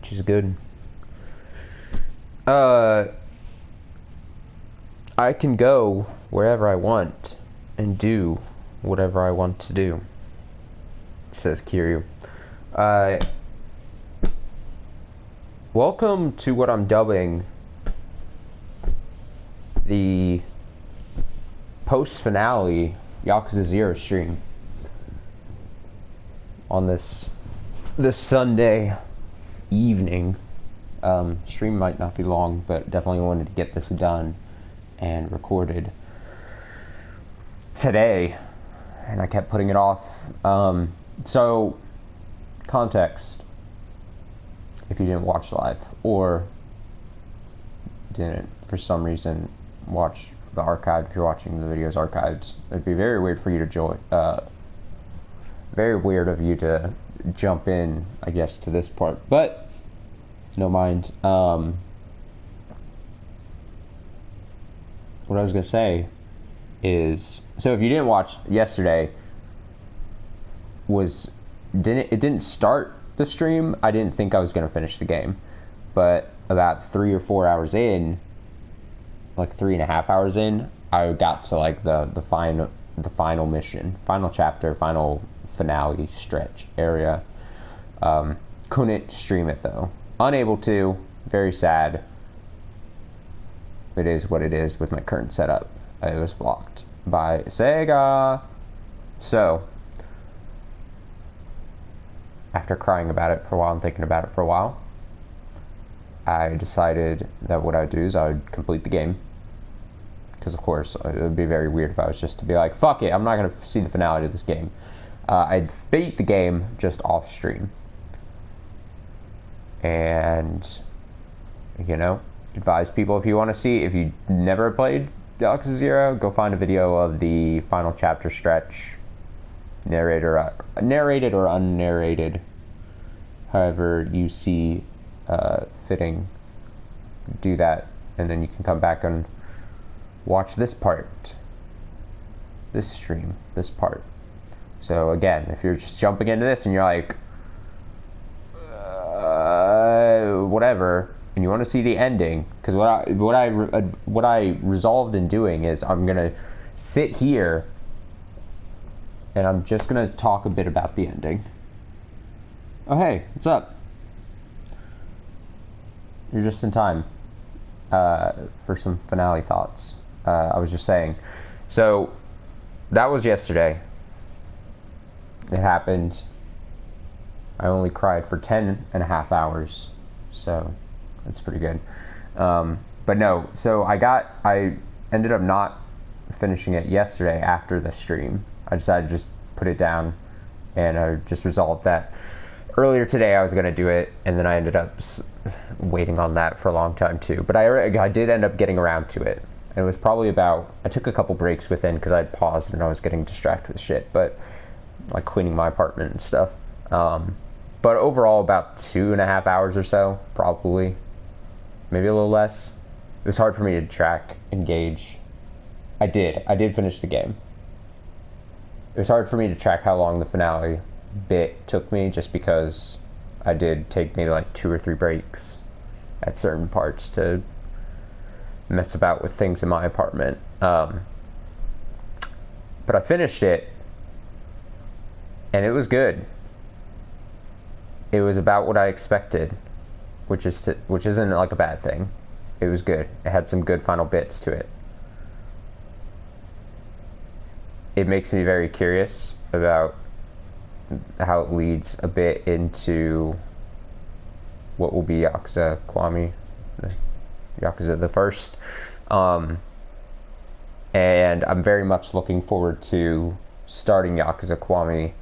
which is good. I can go wherever I want and do whatever I want to do, says Kiryu. Welcome to what I'm dubbing the post-finale Yakuza 0 stream on this Sunday evening. Stream might not be long, but definitely wanted to get this done and recorded today, and I kept putting it off. So, context, if you didn't watch live, or didn't, for some reason, watch the archive, if you're watching the videos archived, it'd be very weird for you to join, very weird of you to jump in, I guess, to this part, but no mind. What I was gonna say is, so if you didn't watch yesterday, it didn't start the stream. I didn't think I was gonna finish the game, but about 3 or 4 hours in, like 3.5 hours in, I got to like the final mission, final chapter, final finale stretch area. Couldn't stream it though. Unable to. Very sad. It is what it is with my current setup. It was blocked by Sega. So, after crying about it for a while and thinking about it for a while, I decided that what I would do is I would complete the game. Because, of course, it would be very weird if I was just to be like, fuck it, I'm not going to see the finale of this game. I'd beat the game just off stream. And, you know, advise people, if you want to see, if you never played Yakuza 0, go find a video of the final chapter stretch, narrated or unnarrated, however you see fitting. Do that, and then you can come back and watch this part, this stream, this part. So again, if you're just jumping into this and you're like, whatever, and you want to see the ending, because what I resolved in doing is I'm gonna sit here and I'm just gonna talk a bit about the ending. Oh hey, what's up? You're just in time for some finale thoughts. I was just saying, so that was yesterday. It happened. I only cried for 10.5 hours, so that's pretty good. But no, so I ended up not finishing it yesterday after the stream. I decided to just put it down, and I just resolved that earlier today I was going to do it, and then I ended up waiting on that for a long time too. But I did end up getting around to it. And it was probably about, I took a couple breaks within because I'd paused and I was getting distracted with shit, but like cleaning my apartment and stuff. But overall, about 2.5 hours or so, probably. Maybe a little less. It was hard for me to track and gauge. I did finish the game. It was hard for me to track how long the finale bit took me, just because I did take maybe like 2 or 3 breaks at certain parts to mess about with things in my apartment. But I finished it, and it was good. It was about what I expected, which isn't like a bad thing. It was good. It had some good final bits to it. It makes me very curious about how it leads a bit into what will be Yakuza Kiwami, Yakuza the First. And I'm very much looking forward to starting Yakuza Kiwami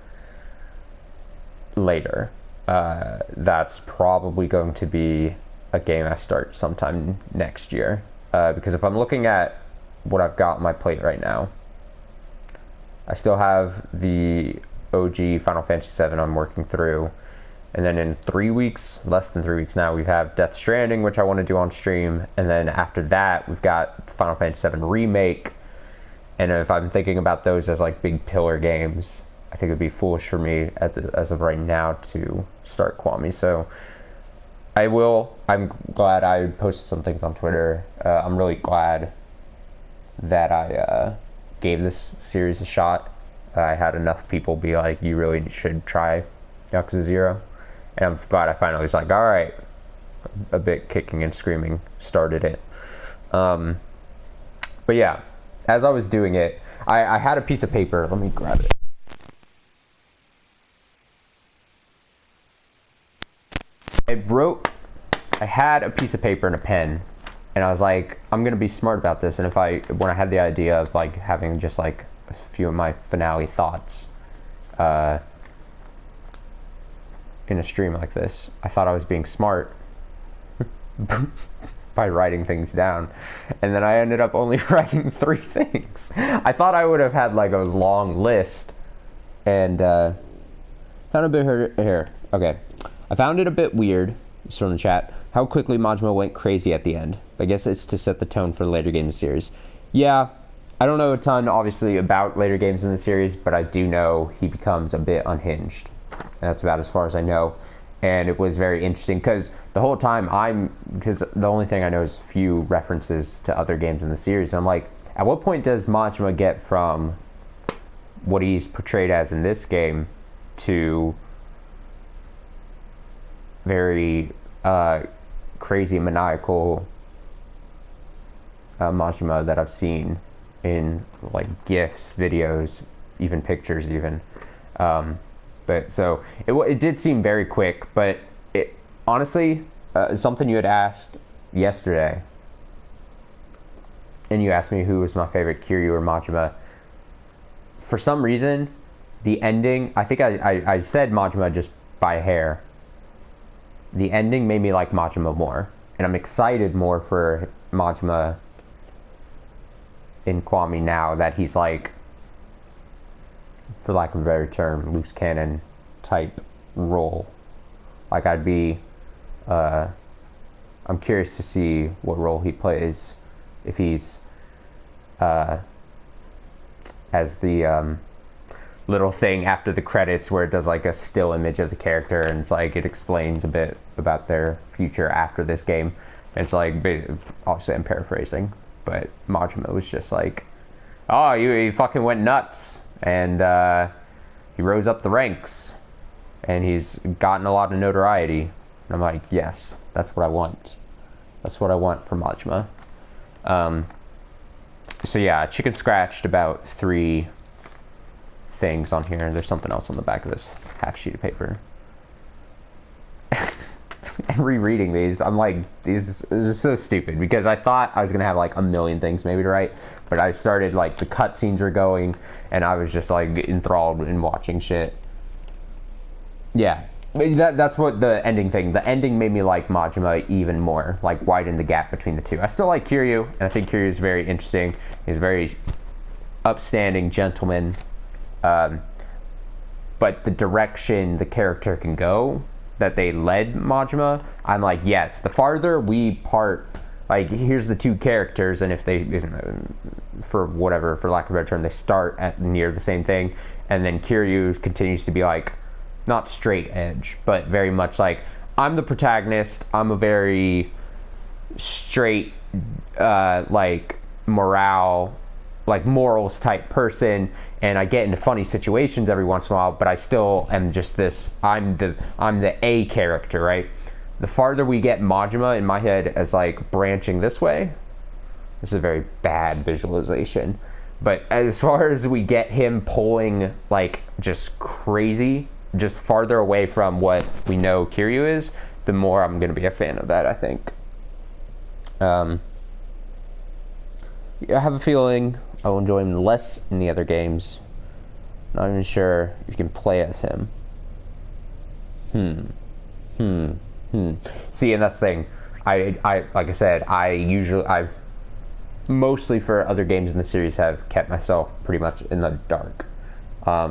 later. That's probably going to be a game I start sometime next year. Because if I'm looking at what I've got on my plate right now, I still have the OG Final Fantasy VII I'm working through. And then in 3 weeks, less than 3 weeks now, we have Death Stranding, which I want to do on stream. And then after that, we've got Final Fantasy VII Remake. And if I'm thinking about those as like big pillar games, I think it would be foolish for me as of right now to start Kiwami. So I will. I'm glad I posted some things on Twitter. I'm really glad that I gave this series a shot. I had enough people be like, you really should try Yakuza 0. And I'm glad I finally was like, alright. A bit kicking and screaming started it. But yeah, as I was doing it, I had a piece of paper. Let me grab it. I had a piece of paper and a pen, and I was like, I'm gonna be smart about this. And when I had the idea of like having just like a few of my finale thoughts in a stream like this, I thought I was being smart by writing things down, and then I ended up only writing 3 things. I thought I would have had like a long list, and found a bit here. Okay, I found it a bit weird. It's from the chat. How quickly Majima went crazy at the end. I guess it's to set the tone for later games in the series. Yeah, I don't know a ton, obviously, about later games in the series, but I do know he becomes a bit unhinged. And that's about as far as I know. And it was very interesting, because the whole time because the only thing I know is few references to other games in the series. And I'm like, at what point does Majima get from what he's portrayed as in this game to very crazy maniacal Majima that I've seen in like GIFs, videos, even pictures even. But so it did seem very quick, but it honestly, something you had asked yesterday, and you asked me who was my favorite, Kiryu or Majima. For some reason, the ending, I think I said Majima just by a hair. The ending made me like Majima more, and I'm excited more for Majima in Kwami now that he's like, for lack of a better term, loose cannon type role. Like I'm curious to see what role he plays, if he's as the little thing after the credits where it does like a still image of the character, and it's like it explains a bit about their future after this game. And it's like, obviously I'm paraphrasing, but Majima was just like, oh, he fucking went nuts, and he rose up the ranks, and he's gotten a lot of notoriety. And I'm like, yes, that's what I want. That's what I want from Majima. So yeah, chicken scratched about 3 things on here. There's something else on the back of this half sheet of paper. And rereading these, I'm like, this is so stupid, because I thought I was gonna have like a million things maybe to write, but I started like the cutscenes were going, and I was just like enthralled in watching shit. Yeah, that's what the ending thing. The ending made me like Majima even more, like widen the gap between the two. I still like Kiryu, and I think Kiryu is very interesting. He's a very upstanding gentleman. But the direction the character can go, that they led Majima, I'm like, yes, the farther we part, like, here's the 2 characters, and if they, for whatever, for lack of a better term, they start at near the same thing, and then Kiryu continues to be like, not straight edge, but very much like, I'm the protagonist, I'm a very straight, like, morals type person, and I get into funny situations every once in a while, but I still am just this, I'm the A character, right? The farther we get Majima in my head as like branching this way, this is a very bad visualization, but as far as we get him pulling like just crazy, just farther away from what we know Kiryu is, the more I'm going to be a fan of that, I think. I have a feeling I will enjoy him less in the other games. Not even sure if you can play as him. See, and that's the thing. I like I said, I've mostly for other games in the series have kept myself pretty much in the dark. I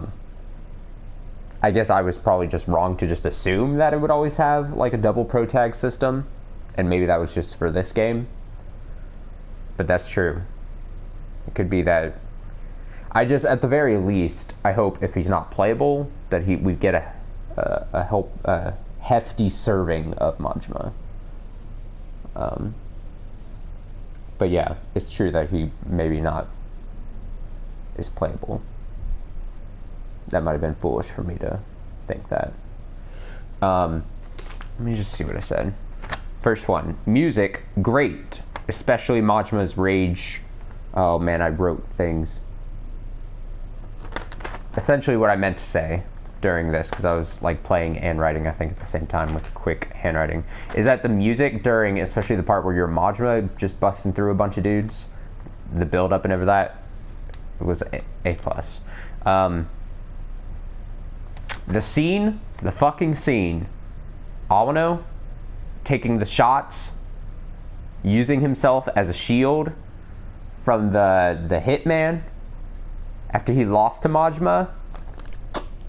guess I was probably just wrong to just assume that it would always have like a double pro tag system, and maybe that was just for this game. But that's true. It could be that. I just, at the very least, I hope if he's not playable, that we get a hefty serving of Majima. But yeah, it's true that he maybe not is playable. That might have been foolish for me to think that. Let me just see what I said. First one, music, great. Especially Majima's rage. Oh man, I wrote things. Essentially what I meant to say during this, because I was like playing and writing, I think, at the same time with quick handwriting, is that the music during, especially the part where you're Majima just busting through a bunch of dudes, the build up and every that, it was A+. The scene, the fucking scene, Awano taking the shots, using himself as a shield from the hitman after he lost to Majima.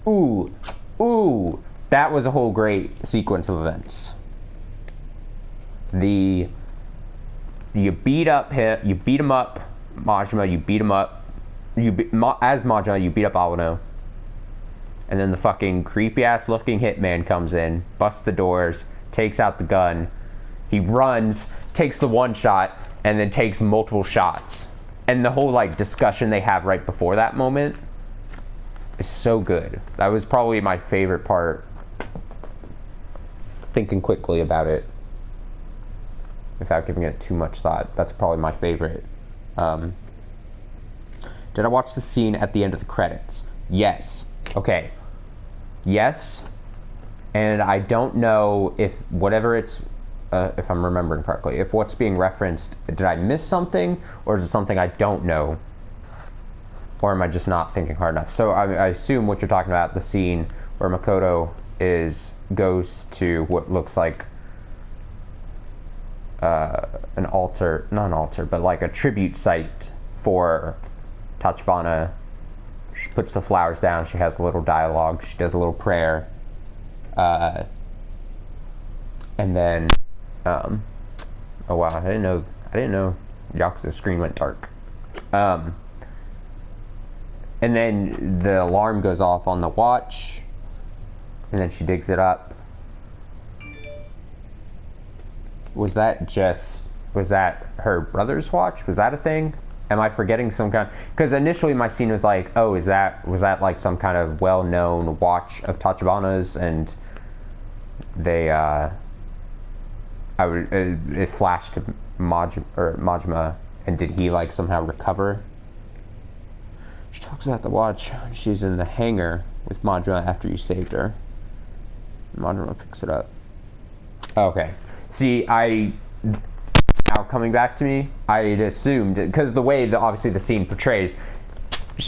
Ooh, that was a whole great sequence of events. You beat him up, Majima, you beat him up, as Majima, you beat up Awano. And then the fucking creepy-ass looking hitman comes in, busts the doors, takes out the gun. He runs, takes the one shot, and then takes multiple shots. And the whole, like, discussion they have right before that moment is so good. That was probably my favorite part. Thinking quickly about it, without giving it too much thought, that's probably my favorite. Did I watch the scene at the end of the credits? Yes. Okay. Yes. And I don't know if whatever it's, if I'm remembering correctly, if what's being referenced, did I miss something, or is it something I don't know? Or am I just not thinking hard enough? So I assume what you're talking about, the scene where Makoto goes to what looks like an altar, not an altar, but like a tribute site for Tachibana. She puts the flowers down, she has a little dialogue, she does a little prayer. And then, oh wow, I didn't know Yakuza's screen went dark. And then the alarm goes off on the watch, and then she digs it up. Was that her brother's watch? Was that a thing? Am I forgetting some kind? Because initially my scene was like, oh, was that like some kind of well-known watch of Tachibana's, and it flashed to Majima, and did he like somehow recover? She talks about the watch. She's in the hangar with Majima after you saved her. Majima picks it up. Okay. See, now coming back to me, I had assumed, because the way that obviously the scene portrays,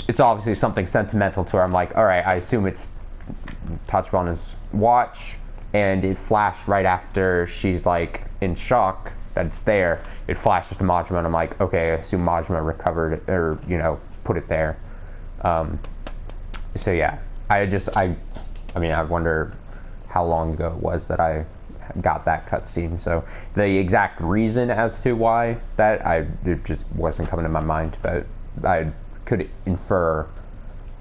it's obviously something sentimental to her. I'm like, alright, I assume it's Tachibana's watch, and it flashed right after she's like in shock that it's there. It flashes to Majima, and I'm like, okay, I assume Majima recovered it, or, put it there. So yeah, I wonder how long ago it was that I got that cutscene. So the exact reason as to why it just wasn't coming to my mind, but I could infer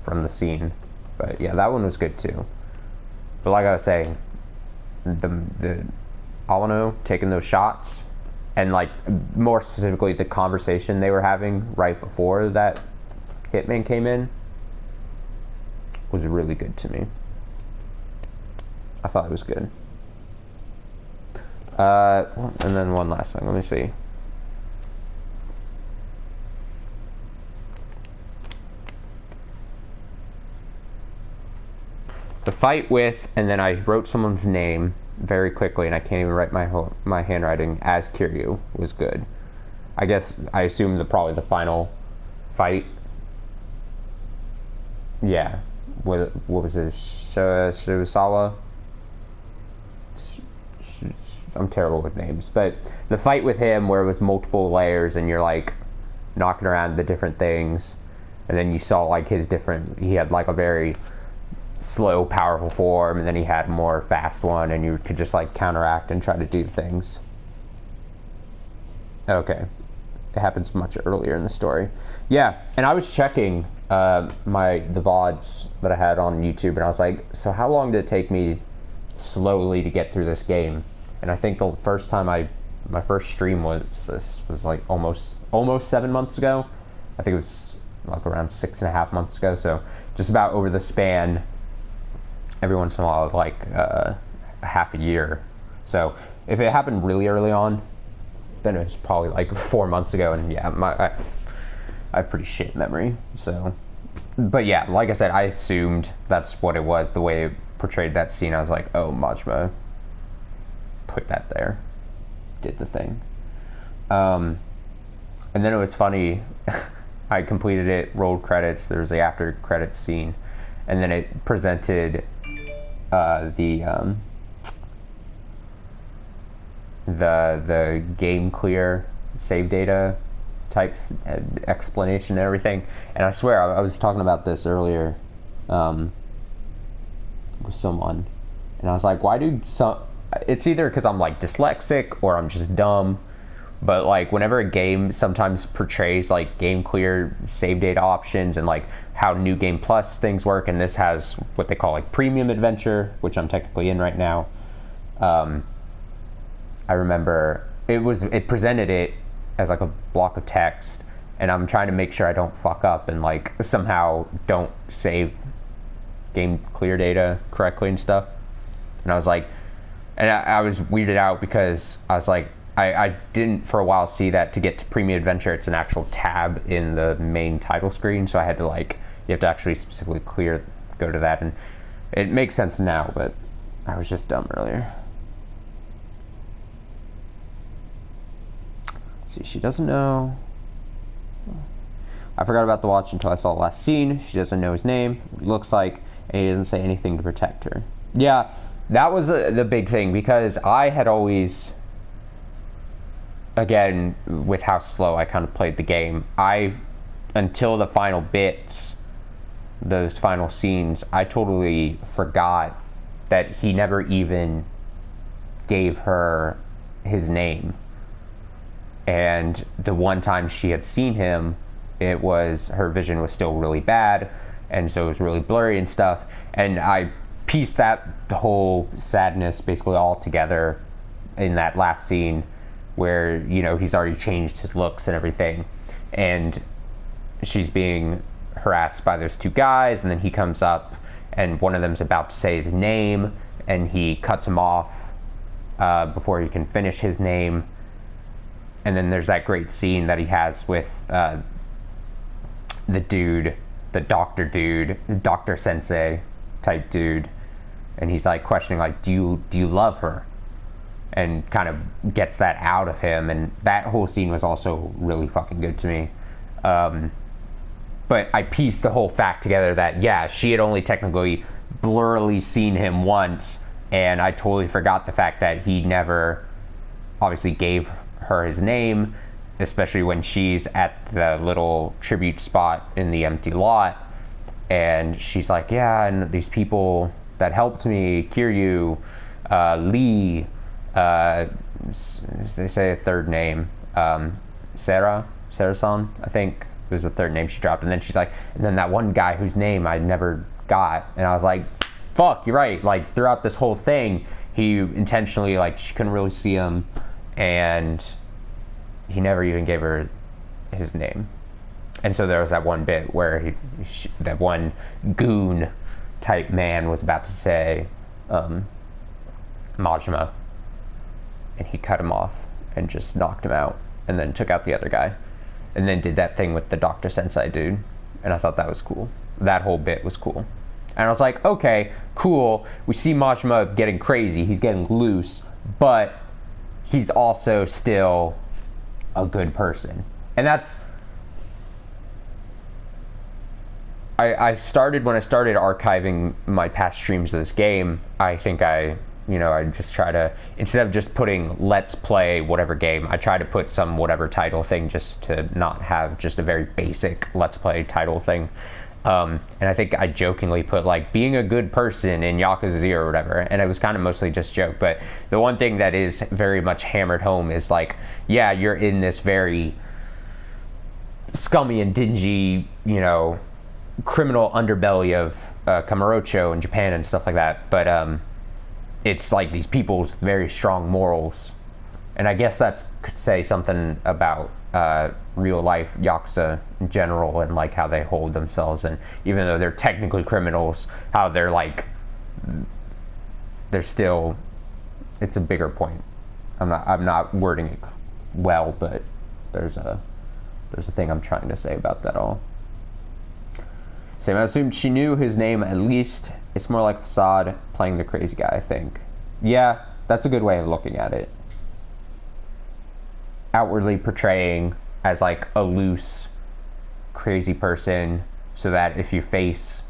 from the scene. But yeah, that one was good too. But like I was saying, the Awano taking those shots, and like more specifically the conversation they were having right before that hitman came in, was really good to me. I thought it was good. And then one last thing. Let me see. The fight with, and then I wrote someone's name very quickly, and I can't even write my handwriting, as Kiryu, was good. I guess I assume probably the final fight. Yeah. What was his? Shibusawa? I'm terrible with names, but the fight with him where it was multiple layers and you're like knocking around the different things, and then you saw like he had like a very slow, powerful form, and then he had a more fast one, and you could just like counteract and try to do things. Okay. It happens much earlier in the story. Yeah, and I was checking the VODs that I had on YouTube, and I was like, so how long did it take me slowly to get through this game. And I think the first time my first stream was like almost 7 months ago. I think it was like around 6.5 months ago. So just about over the span, every once in a while, like a half a year. So if it happened really early on, then it was probably like 4 months ago. And yeah, I have pretty shit memory. So, but yeah, like I said, I assumed that's what it was. The way it portrayed that scene, I was like, oh, Majima put that there, did the thing. And then it was funny. I completed it, rolled credits. There was the after credits scene, and then it presented the game clear save data type explanation and everything. And I swear I was talking about this earlier with someone, and I was like, why do some? It's either because I'm like dyslexic or I'm just dumb, but like whenever a game sometimes portrays like game clear save data options and like how New Game Plus things work, and this has what they call like premium adventure, which I'm technically in right now. I remember it presented it as like a block of text, and I'm trying to make sure I don't fuck up and like somehow don't save game clear data correctly and stuff. And I was like, and I was weirded out because I was like, I didn't for a while see that to get to Premium Adventure, it's an actual tab in the main title screen. So I had to like, you have to actually specifically go to that. And it makes sense now, but I was just dumb earlier. Let's see, she doesn't know. I forgot about the watch until I saw the last scene. She doesn't know his name, what he looks like, and he doesn't say anything to protect her. Yeah, that was the big thing, because I had always, again, with how slow I kind of played the game, until the final bits, those final scenes, I totally forgot that he never even gave her his name. And the one time she had seen him, her vision was still really bad, and so it was really blurry and stuff. And I pieced the whole sadness basically all together in that last scene where, you know, he's already changed his looks and everything, and she's being harassed by those two guys, and then he comes up and one of them's about to say his name, and he cuts him off before he can finish his name. And then there's that great scene that he has with the doctor sensei type dude, and he's like questioning, like, do you love her, and kind of gets that out of him. And that whole scene was also really fucking good to me. But I pieced the whole fact together that, yeah, she had only technically blurrily seen him once, and I totally forgot the fact that he never obviously gave her his name, especially when she's at the little tribute spot in the empty lot, and she's like, yeah, and these people that helped me, Kiryu, Lee, they say a third name, Sarah-san, I think was the third name she dropped. And then she's like, and then that one guy whose name I never got. And I was like, fuck, you're right. Like, throughout this whole thing, he intentionally, like, she couldn't really see him, and he never even gave her his name. And so there was that one bit where that one goon type man was about to say Majima, and he cut him off and just knocked him out, and then took out the other guy, and then did that thing with the Dr. Sensei dude. And I thought that was cool. That whole bit was cool. And I was like, okay, cool. We see Majima getting crazy. He's getting loose, but he's also still a good person. And that's... when I started archiving my past streams of this game, I think I just try to, instead of just putting let's play whatever game, I try to put some whatever title thing, just to not have just a very basic let's play title thing. And I think I jokingly put like being a good person in Yakuza 0 or whatever, and it was kind of mostly just joke. But the one thing that is very much hammered home is like, yeah, you're in this very scummy and dingy, criminal underbelly of Kamurocho in Japan and stuff like that. But it's like these people's very strong morals. And I guess that's could say something about real life Yakuza in general, and like how they hold themselves, and even though they're technically criminals, how they're like, they're still, it's a bigger point. I'm not wording it well, but there's a thing I'm trying to say about that all. Same, I assumed she knew his name at least. It's more like facade playing the crazy guy, I think. Yeah, that's a good way of looking at it. Outwardly portraying as like a loose, crazy person, so that if you face,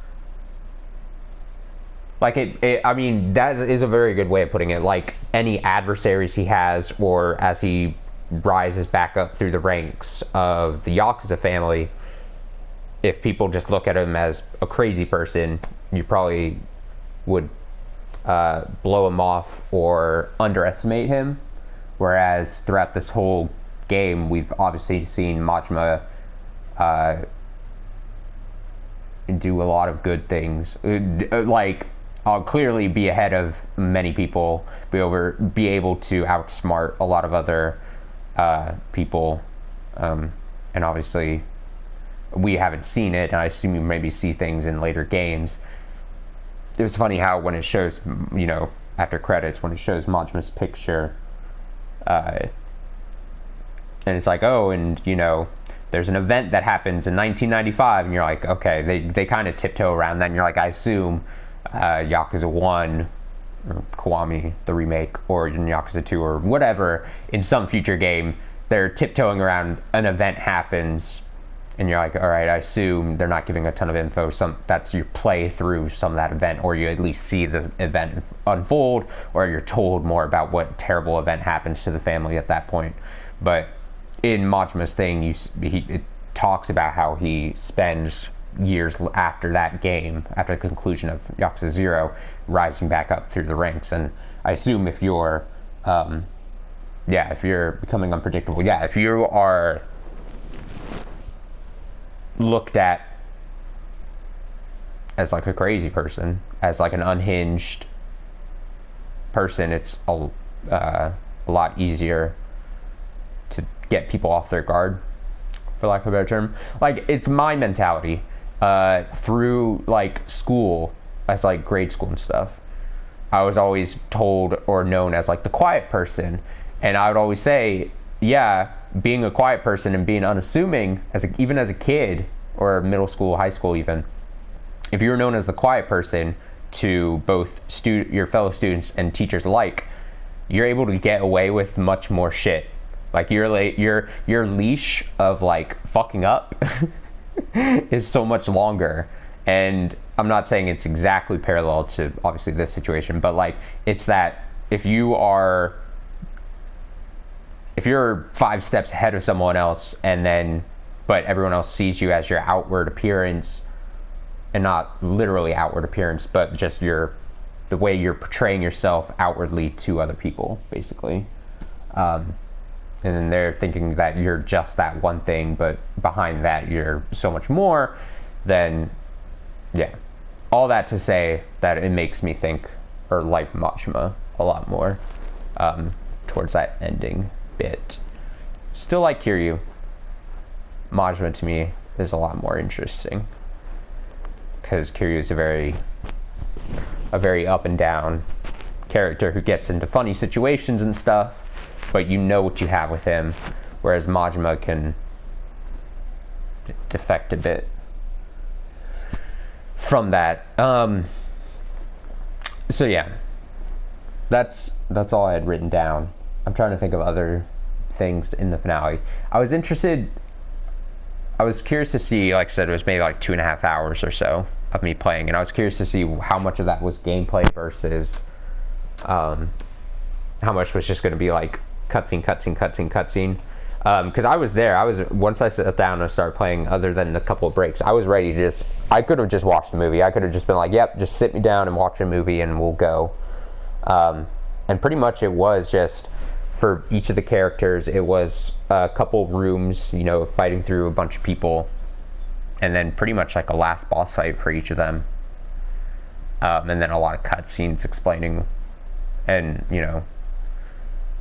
like I mean, that is a very good way of putting it. Like any adversaries he has, or as he rises back up through the ranks of the Yakuza family, if people just look at him as a crazy person, you probably would blow him off or underestimate him. Whereas throughout this whole game, we've obviously seen Majima do a lot of good things. Like, clearly be ahead of many people, be able to outsmart a lot of other people. And obviously, we haven't seen it, and I assume you maybe see things in later games. It was funny how when it shows, you know, after credits, when it shows Majima's picture, and it's like, oh, and you know, there's an event that happens in 1995, and you're like, okay, they kind of tiptoe around that, and you're like, I assume Yakuza 1, or Kiwami, the remake, or in Yakuza 2, or whatever, in some future game, they're tiptoeing around an event happens, and you're like, all right, I assume they're not giving a ton of info. That's you play through some of that event, or you at least see the event unfold, or you're told more about what terrible event happens to the family at that point. But in Majima's thing, it talks about how he spends years after that game, after the conclusion of Yakuza 0, rising back up through the ranks. And I assume if you're, if you're becoming unpredictable, if you are looked at as like a crazy person, as like an unhinged person, it's a lot easier to get people off their guard, for lack of a better term. Like, it's my mentality through like school, as like grade school and stuff. I was always told or known as like the quiet person, and I would always say, yeah, being a quiet person and being unassuming even as a kid, or middle school, high school even, if you were known as the quiet person to both your fellow students and teachers alike, you're able to get away with much more shit. Like your leash of like fucking up is so much longer. And I'm not saying it's exactly parallel to obviously this situation, but like it's that if you're 5 steps ahead of someone else, but everyone else sees you as your outward appearance, and not literally outward appearance, but just the way you're portraying yourself outwardly to other people, basically. And then they're thinking that you're just that one thing, but behind that you're so much more. Then, yeah. All that to say that it makes me think, or like Majima a lot more, towards that ending bit. Still like Kiryu. Majima to me is a lot more interesting, because Kiryu is a very up and down character who gets into funny situations and stuff, but you know what you have with him, whereas Majima can defect a bit from that. So yeah, that's all I had written down. I'm trying to think of other things in the finale. I was curious to see, like I said, it was maybe like 2.5 hours or so of me playing, and I was curious to see how much of that was gameplay versus how much was just going to be like cutscene. Because I was there. Once I sat down and started playing, other than a couple of breaks, I was ready to I could have just watched the movie. I could have just been like, yep, just sit me down and watch a movie and we'll go. And pretty much it was just, for each of the characters, it was a couple of rooms, you know, fighting through a bunch of people, and then pretty much like a last boss fight for each of them. And then a lot of cutscenes explaining and you know,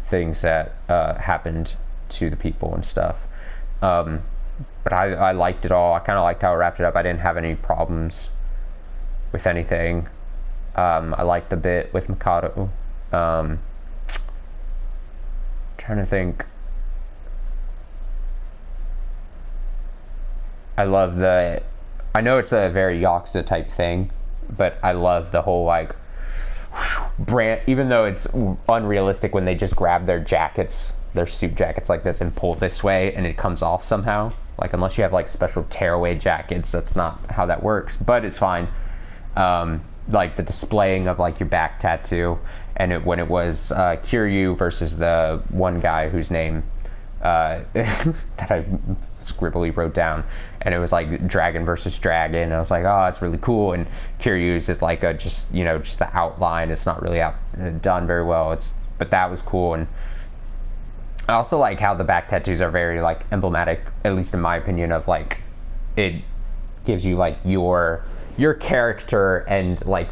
things that happened to the people and stuff. But I liked it all. I kind of liked how it wrapped it up. I didn't have any problems with anything. I liked the bit with Mikado. Trying to think. I love the. I know it's a very Yakuza type thing, but I love the whole like brand. Even though it's unrealistic when they just grab their jackets, their suit jackets like this, and pull this way, and it comes off somehow. Like unless you have like special tearaway jackets, that's not how that works. But it's fine. Like the displaying of like your back tattoo, and when it was Kiryu versus the one guy whose name that I scribbly wrote down, and it was like dragon versus dragon, and I was like, oh, it's really cool. And Kiryu's is like a just the outline. It's not really done very well. But that was cool. And I also like how the back tattoos are very like emblematic, at least in my opinion, of like it gives you like your character and like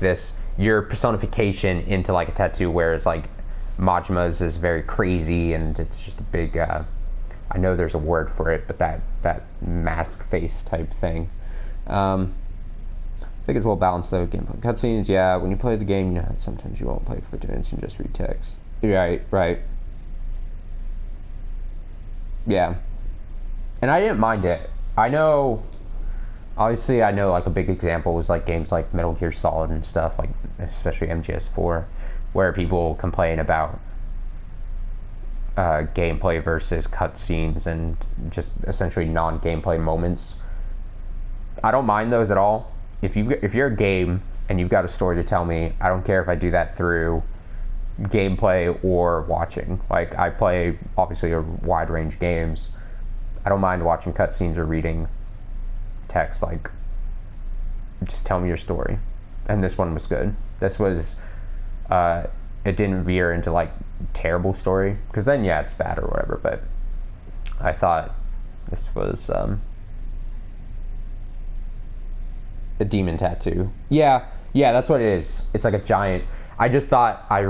your personification into like a tattoo, whereas like Majima's is very crazy and it's just a big I know there's a word for it, but that mask face type thing. I think it's well balanced though. Gameplay cutscenes, yeah. When you play the game, you know sometimes you won't play for events and just read text. Right. Yeah, and I didn't mind it. I know like a big example was like games like Metal Gear Solid and stuff, like especially MGS4, where people complain about gameplay versus cutscenes and just essentially non-gameplay moments. I don't mind those at all. If you're a game and you've got a story to tell me, I don't care if I do that through gameplay or watching. Like I play obviously a wide range of games. I don't mind watching cutscenes or reading text. Like just tell me your story. And this one was good. This was it didn't veer into like terrible story, because then yeah, it's bad or whatever, but I thought this was a demon tattoo. Yeah, that's what it is. It's like a giant. I just thought I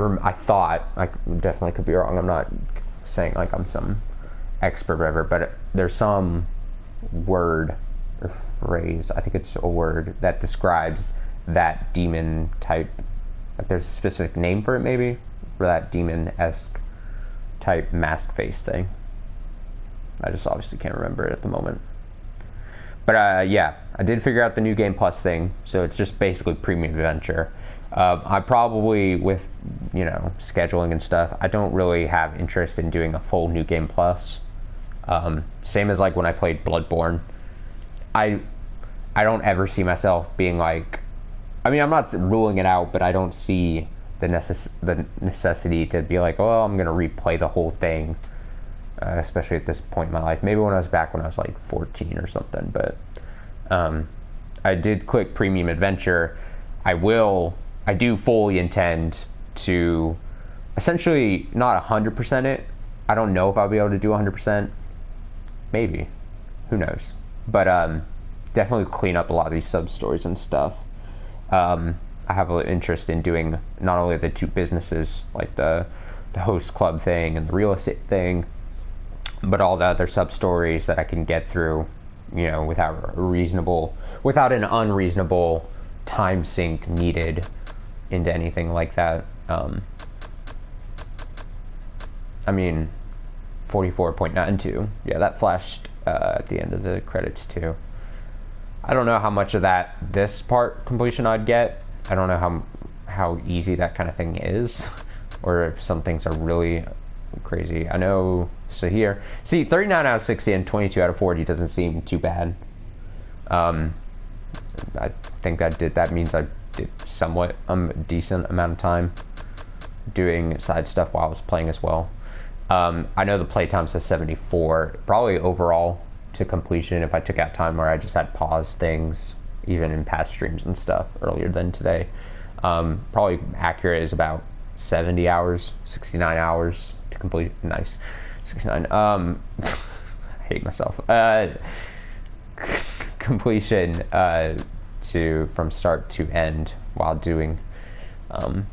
definitely could be wrong. I'm not saying like I'm some expert or whatever, but there's some word or phrase, I think it's a word, that describes that demon type. Like there's a specific name for it maybe, for that demon-esque type mask face thing. I just obviously can't remember it at the moment. But yeah, I did figure out the new Game Plus thing, so it's just basically premium adventure. I probably, with scheduling and stuff, I don't really have interest in doing a full new Game Plus. Same as like when I played Bloodborne. I don't ever see myself being like, I mean, I'm not ruling it out, but I don't see the necessity to be like, oh, I'm gonna replay the whole thing, especially at this point in my life. Maybe when I was back when I was like 14 or something. But I did click Premium Adventure. I do fully intend to essentially not 100% it. I don't know if I'll be able to do 100%. Maybe, who knows? But definitely clean up a lot of these sub stories and stuff. I have an interest in doing not only the two businesses, like the host club thing and the real estate thing, but all the other sub stories that I can get through, without an unreasonable time sink needed into anything like that. I mean, 44.92. Yeah, that flashed at the end of the credits too. I don't know how much of this part completion I'd get. I don't know how easy that kind of thing is, or if some things are really crazy. I know. So here, see, 39 out of 60 and 22 out of 40 doesn't seem too bad. I think that means I did somewhat a decent amount of time doing side stuff while I was playing as well. I know the playtime says 74, probably overall to completion if I took out time where I just had paused things, even in past streams and stuff earlier than today. Probably accurate is about 70 hours, 69 hours to complete. Nice. 69. I hate myself. Completion from start to end while doing a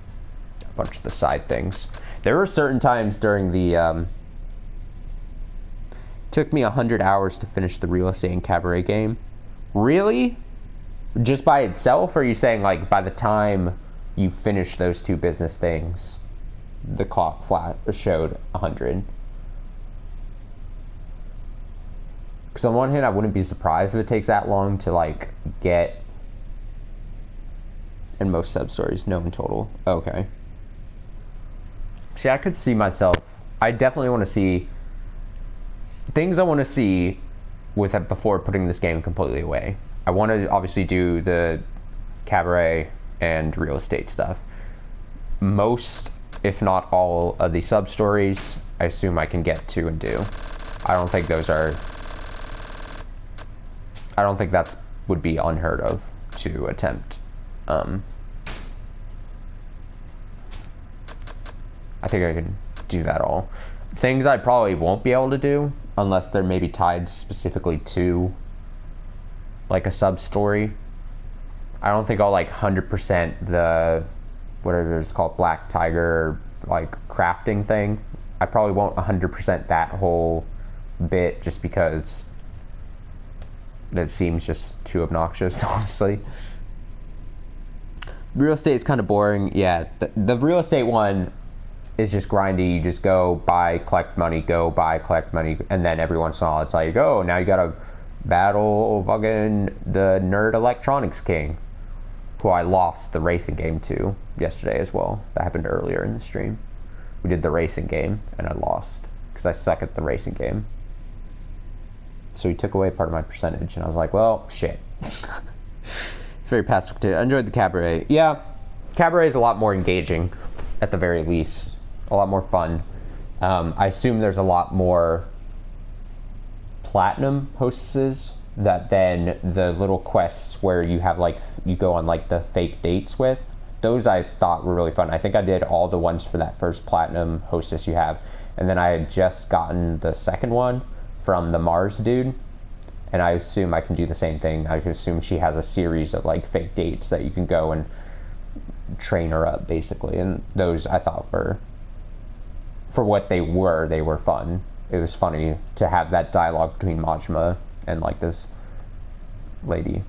bunch of the side things. There were certain times during the took me 100 hours to finish the real estate and cabaret game. Really? Just by itself, or are you saying like by the time you finish those two business things, the clock flat showed 100? Because on one hand, I wouldn't be surprised if it takes that long to like get. And most sub stories, no in total. Okay. See, I could see myself. I definitely want to see things I want to see with it before putting this game completely away. I want to obviously do the cabaret and real estate stuff. Most, if not all, of the sub stories, I assume I can get to and do. I don't think those are. I don't think that would be unheard of to attempt. I think I can do that all. Things I probably won't be able to do unless they're maybe tied specifically to like a sub story. I don't think I'll like 100% the whatever it's called, Black Tiger like crafting thing. I probably won't 100% that whole bit just because it seems just too obnoxious, honestly. Real estate is kind of boring. Yeah, the real estate one is just grindy. You just go buy, collect money, go buy, collect money, and then every once in a while it's like, oh, now you gotta battle fucking the nerd electronics king, who I lost the racing game to yesterday as well. That happened earlier in the stream. We did the racing game and I lost because I suck at the racing game. So he took away part of my percentage and I was like, well, shit. Very passive. I enjoyed the cabaret. Yeah, cabaret is a lot more engaging, at the very least. A lot more fun. I assume there's a lot more platinum hostesses that then the little quests where you have like, you go on like the fake dates with. Those I thought were really fun. I think I did all the ones for that first platinum hostess you have. And then I had just gotten the second one from the Mars dude. And I assume I can do the same thing. I assume she has a series of like fake dates that you can go and train her up basically. And those I thought were, for what they were fun. It was funny to have that dialogue between Majima and like this lady.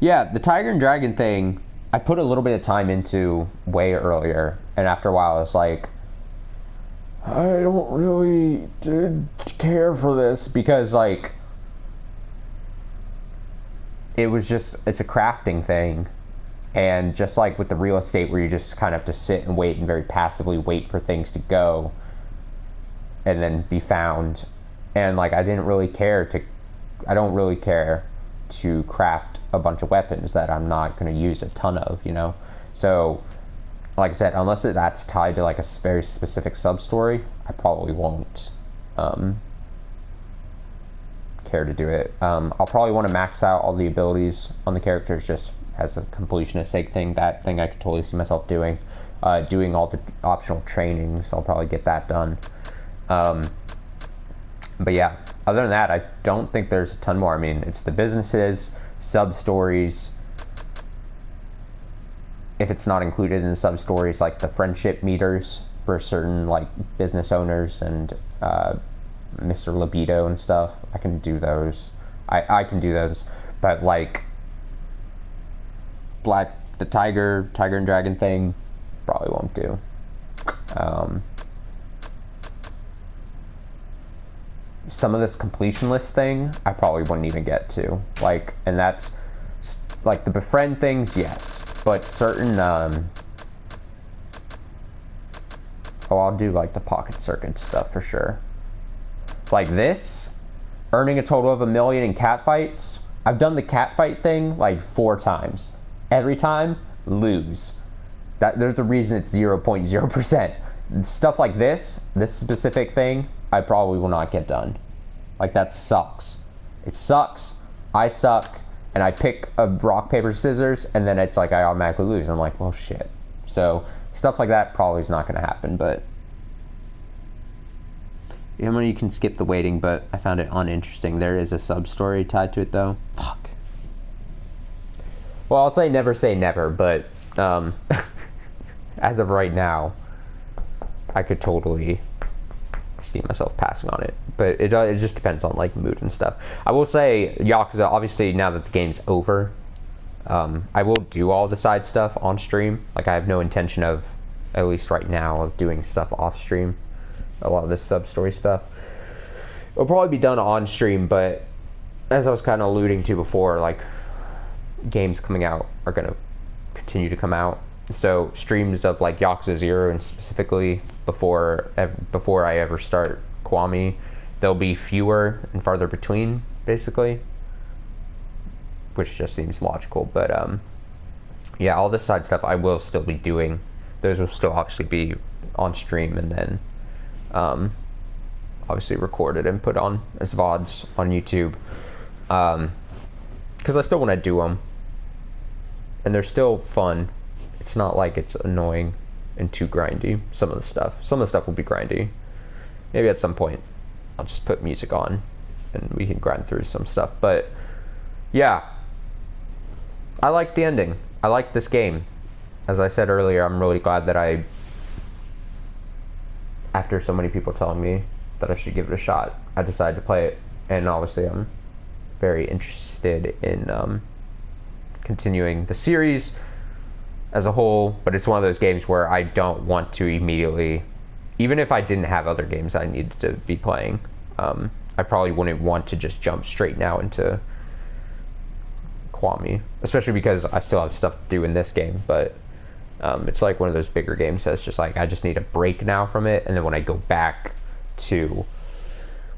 Yeah, the Tiger and Dragon thing, I put a little bit of time into way earlier. And after a while I was like, I don't really care for this because like it's a crafting thing, and just like with the real estate where you just kind of have to sit and wait and very passively wait for things to go and then be found, and like I don't really care to craft a bunch of weapons that I'm not going to use a ton of, you know. So like I said, unless that's tied to like a very specific sub-story, I probably won't care to do it. I'll probably want to max out all the abilities on the characters just as a completionist sake thing. That thing I could totally see myself doing. Doing all the optional trainings, I'll probably get that done. But yeah, other than that, I don't think there's a ton more. I mean, it's the businesses, sub-stories. If it's not included in the sub-stories, like the friendship meters for certain like business owners and Mr. Libido and stuff, I can do those. I can do those, but like the Tiger and Dragon thing, probably won't do. Some of this completion list thing, I probably wouldn't even get to. Like, and that's like the befriend things, yes. But certain, I'll do like the pocket circuit stuff for sure. Like this, earning a total of 1 million in catfights. I've done the catfight thing like 4 times. Every time, lose. There's a reason it's 0.0%. Stuff like this specific thing, I probably will not get done. Like that sucks. It sucks. I suck. And I pick a rock, paper, scissors, and then it's like I automatically lose. I'm like, well, shit. So stuff like that probably is not going to happen. But you can skip the waiting, but I found it uninteresting. There is a sub-story tied to it, though. Fuck. Well, I'll say never, but Um, as of right now, I could totally see myself passing on it, but it just depends on like mood and stuff. I will say Yakuza, obviously now that the game's over, I will do all the side stuff on stream. Like I have no intention of, at least right now, of doing stuff off stream. A lot of this sub-story stuff it'll probably be done on stream, but as I was kind of alluding to before, like games coming out are going to continue to come out. So streams of like Yakuza 0 and specifically before I ever start Kiwami, there'll be fewer and farther between, basically, which just seems logical. But yeah, all this side stuff I will still be doing. Those will still obviously be on stream and then obviously recorded and put on as VODs on YouTube, because I still want to do them and they're still fun. It's not like it's annoying and too grindy. Some of the stuff will be grindy. Maybe at some point I'll just put music on and we can grind through some stuff. But yeah, I like the ending. I like this game. As I said earlier, I'm really glad that after so many people telling me that I should give it a shot, I decided to play it. And obviously I'm very interested in continuing the series as a whole, but it's one of those games where I don't want to immediately, even if I didn't have other games I needed to be playing, I probably wouldn't want to just jump straight now into Kiwami, especially because I still have stuff to do in this game. But it's like one of those bigger games that's just like, I just need a break now from it, and then when I go back into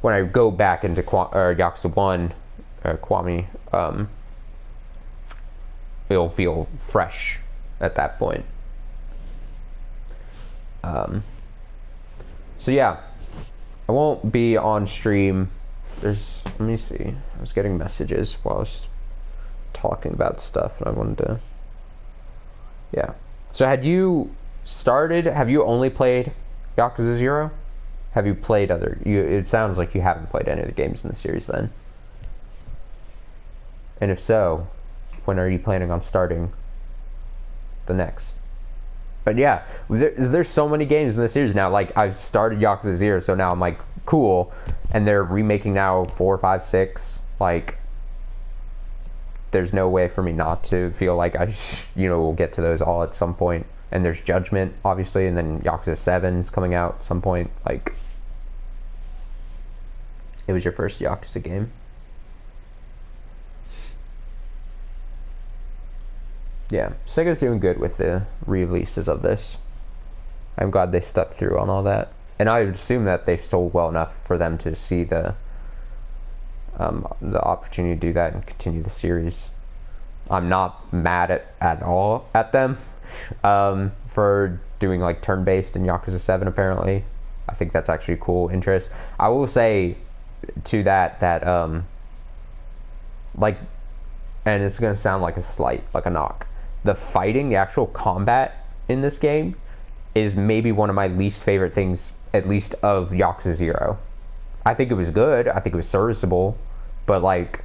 Yakuza 1 Kiwami, it'll feel fresh at that point. So yeah, I won't be on stream. Let me see, I was getting messages while I was talking about stuff and I wanted to, yeah. So have you only played Yakuza 0? Have you played it sounds like you haven't played any of the games in the series then. And if so, when are you planning on starting the next? But yeah, there's so many games in the series now. Like, I've started Yakuza 0, so now I'm like, cool. And they're remaking now 4, 5, 6. Like, there's no way for me not to feel like we'll get to those all at some point. And there's Judgment, obviously, and then Yakuza 7 is coming out at some point. Like, it was your first Yakuza game. Yeah, Sega's doing good with the re-releases of this. I'm glad they stuck through on all that. And I would assume that they've sold well enough for them to see the opportunity to do that and continue the series. I'm not mad at all at them for doing like turn-based in Yakuza 7 apparently. I think that's actually a cool interest. I will say to that like, and it's going to sound like a slight, like a knock, the fighting, the actual combat in this game is maybe one of my least favorite things, at least of Yakuza 0. I think it was good, I think it was serviceable, but like,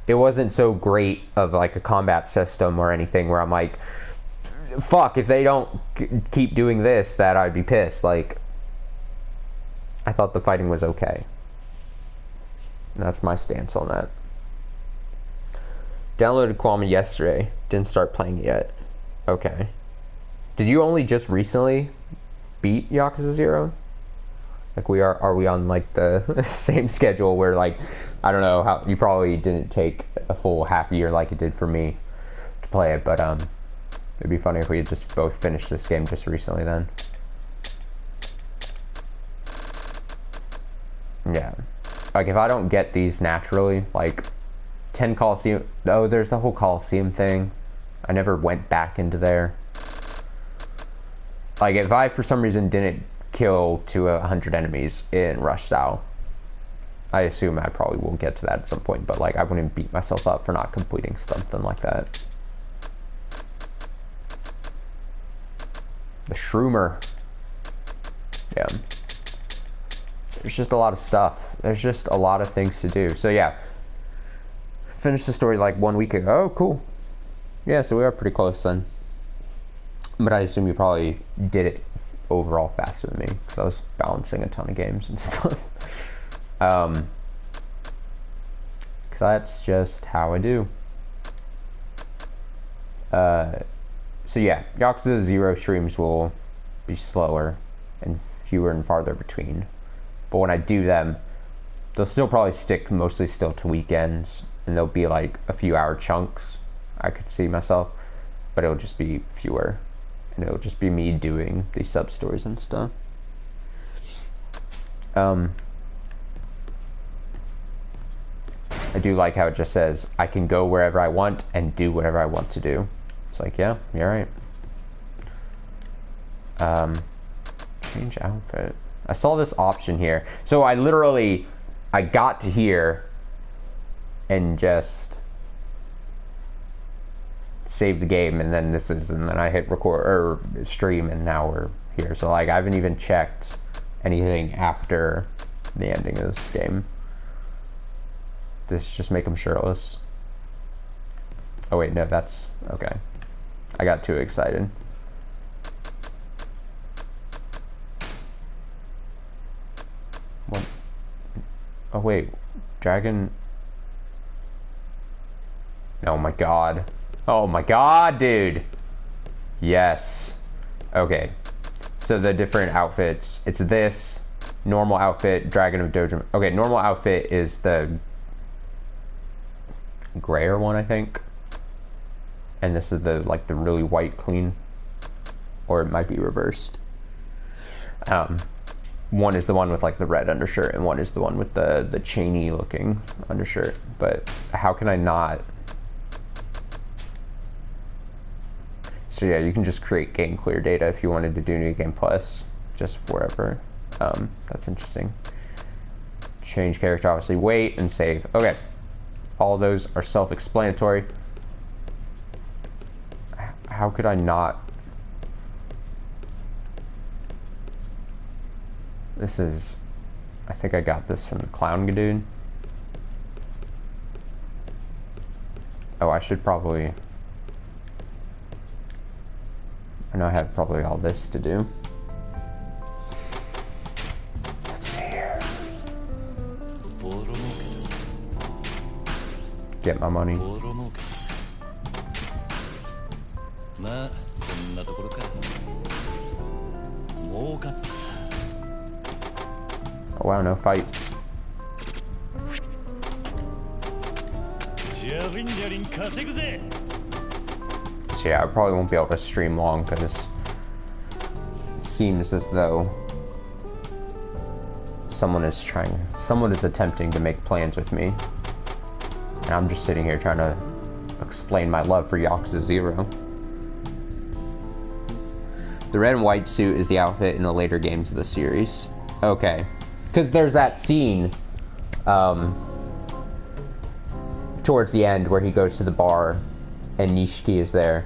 it wasn't so great of like a combat system or anything where I'm like, fuck, if they don't keep doing this, that I'd be pissed. Like, I thought the fighting was okay. That's my stance on that. Downloaded Kiwami yesterday. Didn't start playing it yet. Okay. Did you only just recently beat Yakuza 0? Like, are we on like the same schedule where, like, I don't know how, you probably didn't take a full half year like it did for me to play it, but it'd be funny if we had just both finished this game just recently then. Yeah. Like, if I don't get these naturally, like 10 Coliseum, oh, there's the whole Coliseum thing. I never went back into there. Like, if I for some reason didn't kill to 100 enemies in Rush style, I assume I probably will get to that at some point, but like, I wouldn't beat myself up for not completing something like that. The Shroomer. Yeah. There's just a lot of stuff. There's just a lot of things to do. So yeah, finished the story like 1 week ago. Oh, cool. Yeah, so we are pretty close then. But I assume you probably did it overall faster than me, because I was balancing a ton of games and stuff. Because that's just how I do. So yeah, Yakuza 0 streams will be slower and fewer and farther between. But when I do them, they'll still probably stick mostly still to weekends, and they'll be like a few hour chunks. I could see myself, but it'll just be fewer, and it'll just be me doing these sub stories and stuff. I do like how it just says I can go wherever I want and do whatever I want to do. It's like, yeah, you're right. Change outfit. I saw this option here. So I got to here and just saved the game, and then and then I hit record or stream, and now we're here. So like I haven't even checked anything after the ending of this game. This just make them shirtless. Oh wait, no, that's okay. I got too excited. What? Oh wait, dragon. Oh my god. Oh my god, dude. Yes. Okay. So the different outfits. It's this normal outfit, Dragon of Dojo. Okay, normal outfit is the grayer one, I think. And this is the like the really white clean, or it might be reversed. One is the one with like the red undershirt, and one is the one with the chainy looking undershirt. But how can I not? So yeah, you can just create game clear data if you wanted to do New Game Plus, just wherever. That's interesting. Change character, obviously, wait and save. Okay, all those are self-explanatory. How could I not? This is, I think I got this from the Clown Gadoon. Oh, I should probably, I know I have probably all this to do. Let's see here. Get my money. Oh wow, no fights. So yeah, I probably won't be able to stream long because it seems as though someone is attempting to make plans with me. And I'm just sitting here trying to explain my love for Yakuza 0. The red and white suit is the outfit in the later games of the series. Okay. Because there's that scene towards the end where he goes to the bar and Nishiki is there.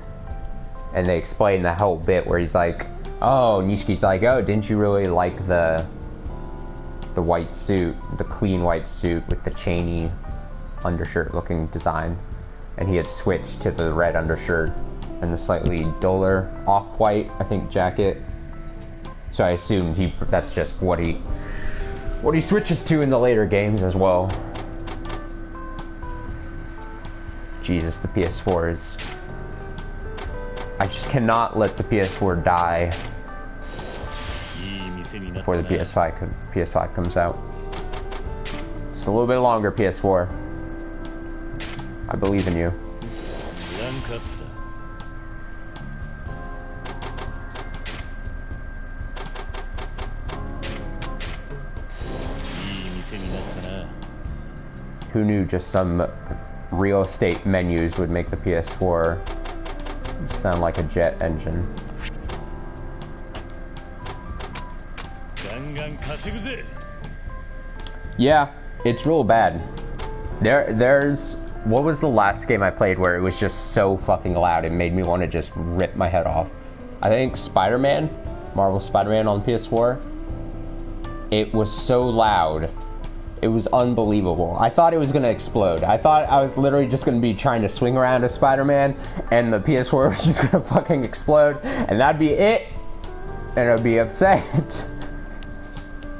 And they explain the whole bit where he's like, oh, Nishiki's like, oh, didn't you really like the white suit, the clean white suit with the chainy undershirt looking design? And he had switched to the red undershirt and the slightly duller off-white, I think, jacket. So I assumed that's just what he switches to in the later games as well. Jesus, the PS4 is... I just cannot let the PS4 die before the PS5 comes out. It's a little bit longer, PS4. I believe in you. Who knew just some real estate menus would make the PS4 sound like a jet engine? Yeah, it's real bad. There's... What was the last game I played where it was just so fucking loud it made me want to just rip my head off? I think Marvel Spider-Man on PS4. It was so loud It was unbelievable. I thought it was gonna explode. I thought I was literally just gonna be trying to swing around a Spider-Man and the PS4 was just gonna fucking explode and that'd be it. And I'd be upset.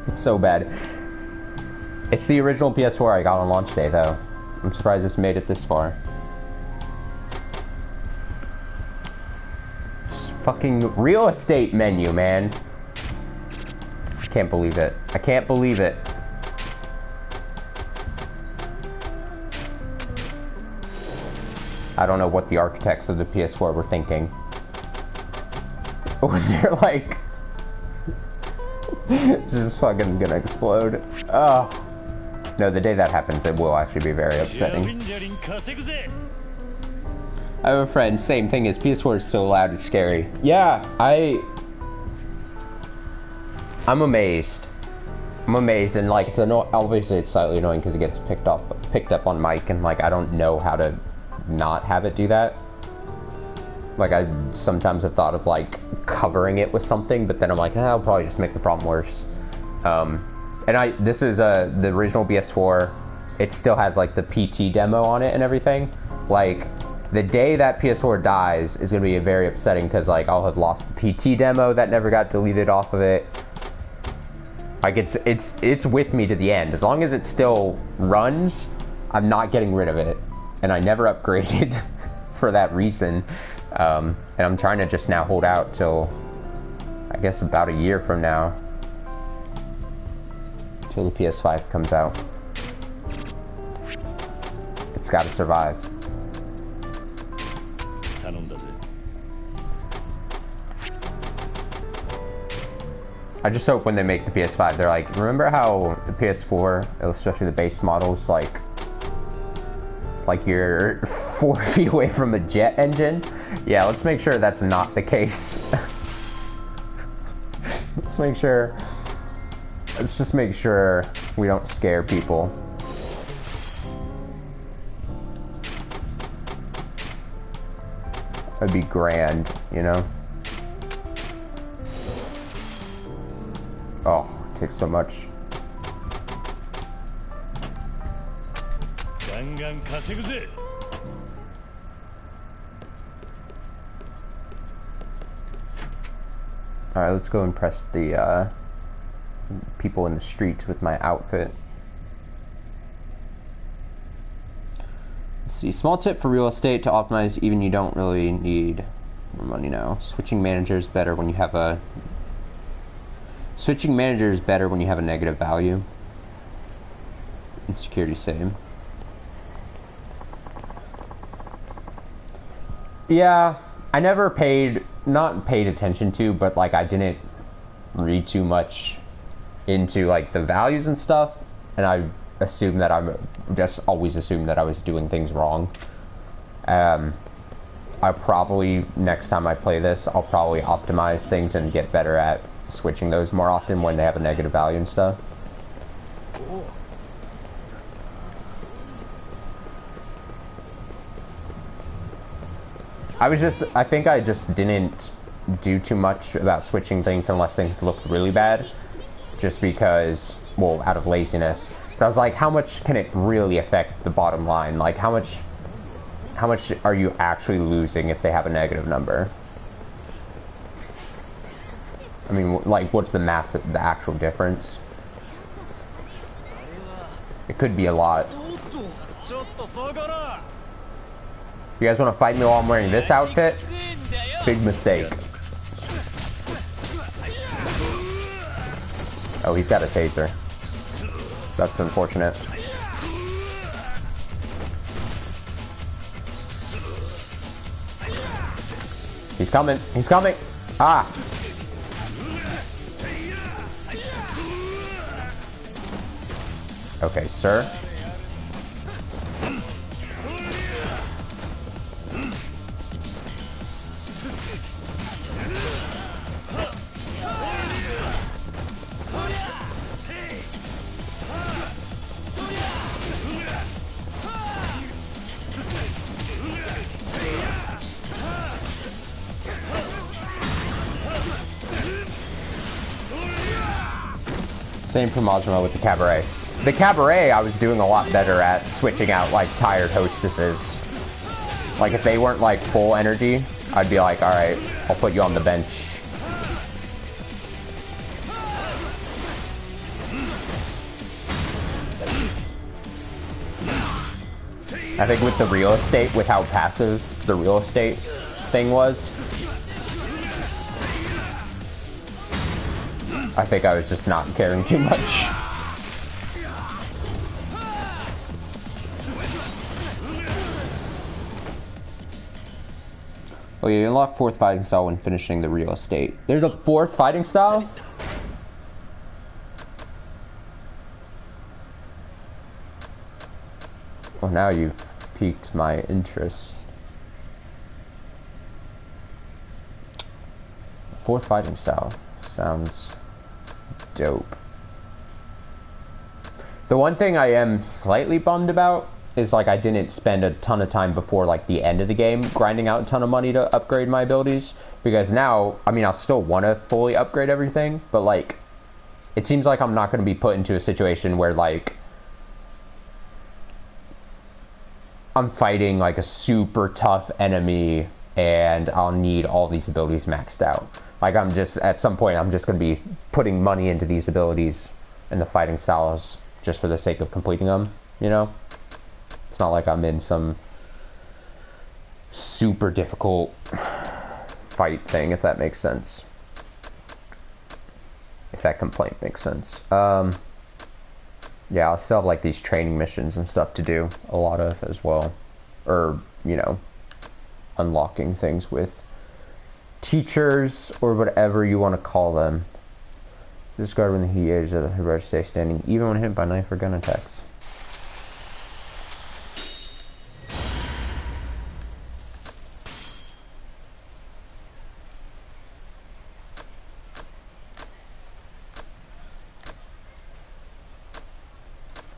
It's so bad. It's the original PS4 I got on launch day though. I'm surprised it's made it this far. Fucking real estate menu, man. I can't believe it. I can't believe it. I don't know what the architects of the PS4 were thinking. When they're like, this is fucking gonna explode. Oh. No, the day that happens, it will actually be very upsetting. I have a friend, same thing as PS4 is so loud, it's scary. Yeah, I'm amazed. I'm amazed, and like, it's obviously it's slightly annoying because it gets picked up on mic, and like, I don't know how to not have it do that. Like, I sometimes have thought of like covering it with something, but then I'm like, I'll probably just make the problem worse. And this is the original PS4. It still has like the PT demo on it and everything. Like, the day that PS4 dies is gonna be very upsetting because like I'll have lost the PT demo that never got deleted off of it. Like, it's with me to the end. As long as it still runs, I'm not getting rid of it. And I never upgraded for that reason. And I'm trying to just now hold out till, I guess, about a year from now. Till the PS5 comes out. It's gotta survive. I just hope when they make the PS5, they're like, remember how the PS4, especially the base models, like you're 4 feet away from a jet engine? Yeah, let's make sure that's not the case. Let's just make sure we don't scare people. That'd be grand, you know? Oh, it takes so much. Alright, let's go impress the people in the streets with my outfit. Let's see, small tip for real estate to optimize even you don't really need more money now. Switching manager is better when you have a negative value. And security save. Yeah, I never not paid attention to, but like I didn't read too much into like the values and stuff, and I always assumed that I was doing things wrong. I probably, next time I play this, I'll probably optimize things and get better at switching those more often when they have a negative value and stuff. I think I just didn't do too much about switching things unless things looked really bad. Just because, well, out of laziness. So I was like, how much can it really affect the bottom line? Like, how much are you actually losing if they have a negative number? I mean, like, what's the actual difference? It could be a lot. You guys want to fight me while I'm wearing this outfit? Big mistake. Oh, he's got a taser. That's unfortunate. He's coming. He's coming. Ah. Okay, sir. Same for Mazuma with the cabaret. The cabaret, I was doing a lot better at switching out, like, tired hostesses. Like, if they weren't, like, full energy, I'd be like, alright, I'll put you on the bench. I think with the real estate, with how passive the real estate thing was, I think I was just not caring too much. Oh yeah, you unlock 4th fighting style when finishing the real estate. There's a 4th fighting style? Well, now you've piqued my interest. 4th fighting style sounds dope. The one thing I am slightly bummed about is, like, I didn't spend a ton of time before, like, the end of the game grinding out a ton of money to upgrade my abilities, because now, I mean, I'll still want to fully upgrade everything, but, like, it seems like I'm not going to be put into a situation where, like, I'm fighting, like, a super tough enemy and I'll need all these abilities maxed out. Like, I'm just, at some point, I'm just going to be putting money into these abilities and the fighting styles just for the sake of completing them, you know? It's not like I'm in some super difficult fight thing, if that makes sense. If that complaint makes sense. Yeah, I'll still have, like, these training missions and stuff to do, a lot of as well. Or, you know, unlocking things with teachers or whatever you want to call them. Discard when he ages of the hero stay standing, even when hit by knife or gun attacks.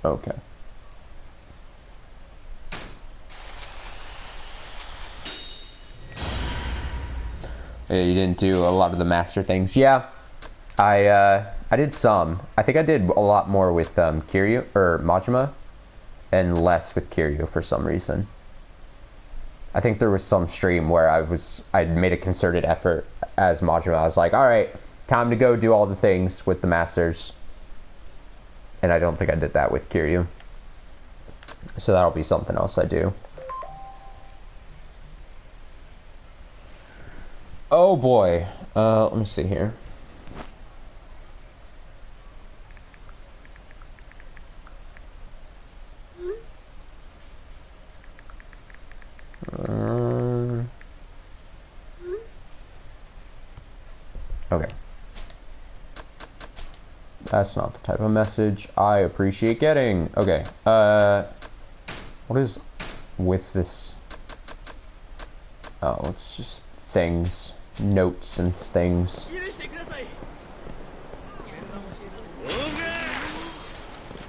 Okay. Yeah, you didn't do a lot of the master things. Yeah, I did some. I think I did a lot more with Kiryu or Majima, and less with Kiryu for some reason. I think there was some stream where I'd made a concerted effort as Majima. I was like, all right, time to go do all the things with the masters. And I don't think I did that with Kiryu. So that'll be something else I do. Oh boy. Let me see here. Okay. That's not the type of message I appreciate getting. Okay, what is with this? Oh, it's just things, notes and things.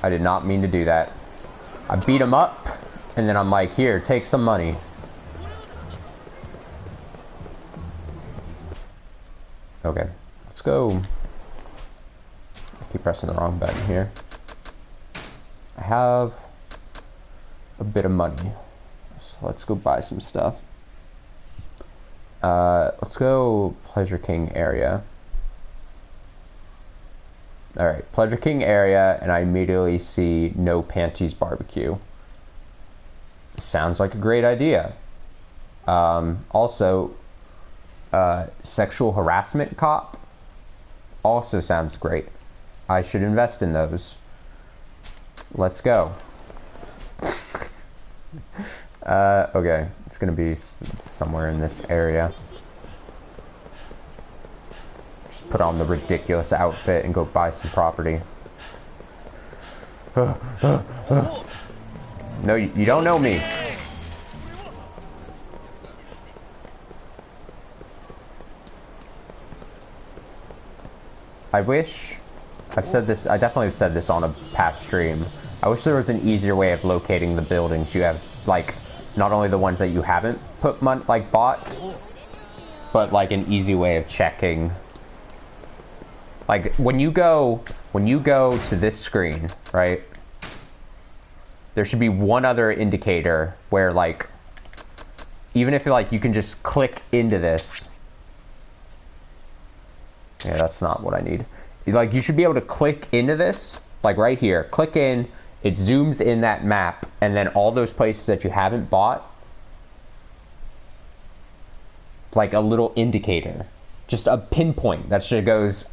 I did not mean to do that. I beat him up, and then I'm like, here, take some money. Okay, let's go. I keep pressing the wrong button here. I have a bit of money, so let's go buy some stuff. Let's go Pleasure King area. Alright, Pleasure King area, and I immediately see No Panties Barbecue. Sounds like a great idea. Also, Sexual Harassment Cop also sounds great. I should invest in those. Let's go. Okay, it's gonna be somewhere in this area. Just put on the ridiculous outfit and go buy some property. No, you don't know me. I wish, I've said this, I definitely have said this on a past stream. I wish there was an easier way of locating the buildings you have, like, not only the ones that you haven't put money, like, bought, but, like, an easy way of checking. Like, when you go to this screen, right, there should be one other indicator where, like, even if, like, you can just click into this. Yeah, that's not what I need. Like, you should be able to click into this, like right here. Click in, it zooms in that map, and then all those places that you haven't bought, like a little indicator. Just a pinpoint that just goes,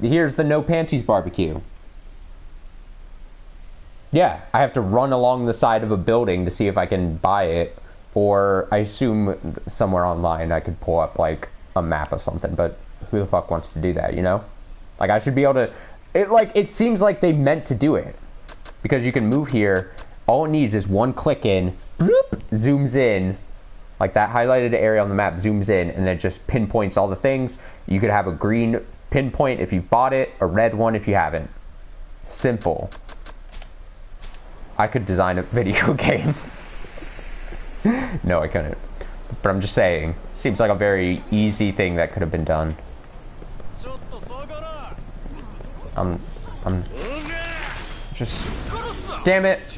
here's the no panties barbecue. Yeah, I have to run along the side of a building to see if I can buy it, or I assume somewhere online I could pull up like a map of something, but who the fuck wants to do that, you know? Like, I should be able to, it seems like they meant to do it, because you can move here, all it needs is one click in, bloop, zooms in, like that highlighted area on the map zooms in, and then just pinpoints all the things. You could have a green pinpoint if you bought it, a red one if you haven't. Simple. I could design a video game. No, I couldn't. But I'm just saying, seems like a very easy thing that could have been done. I'm just, damn it,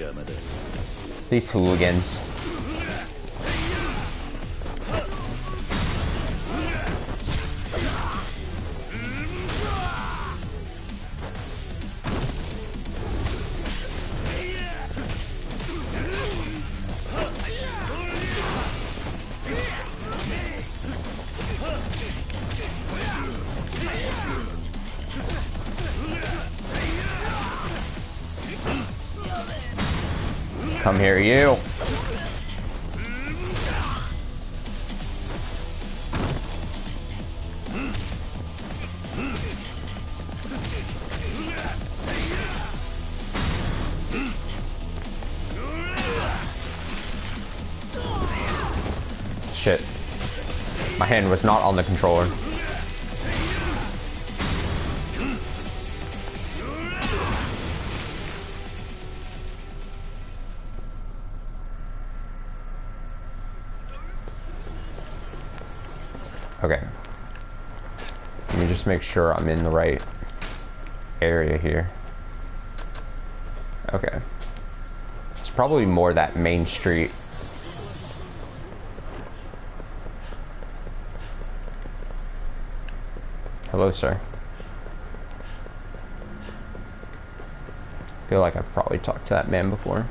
these hooligans. Come here, you. Shit. My hand was not on the controller. Okay. Let me just make sure I'm in the right area here. Okay. It's probably more that main street. Hello, sir. I feel like I've probably talked to that man before.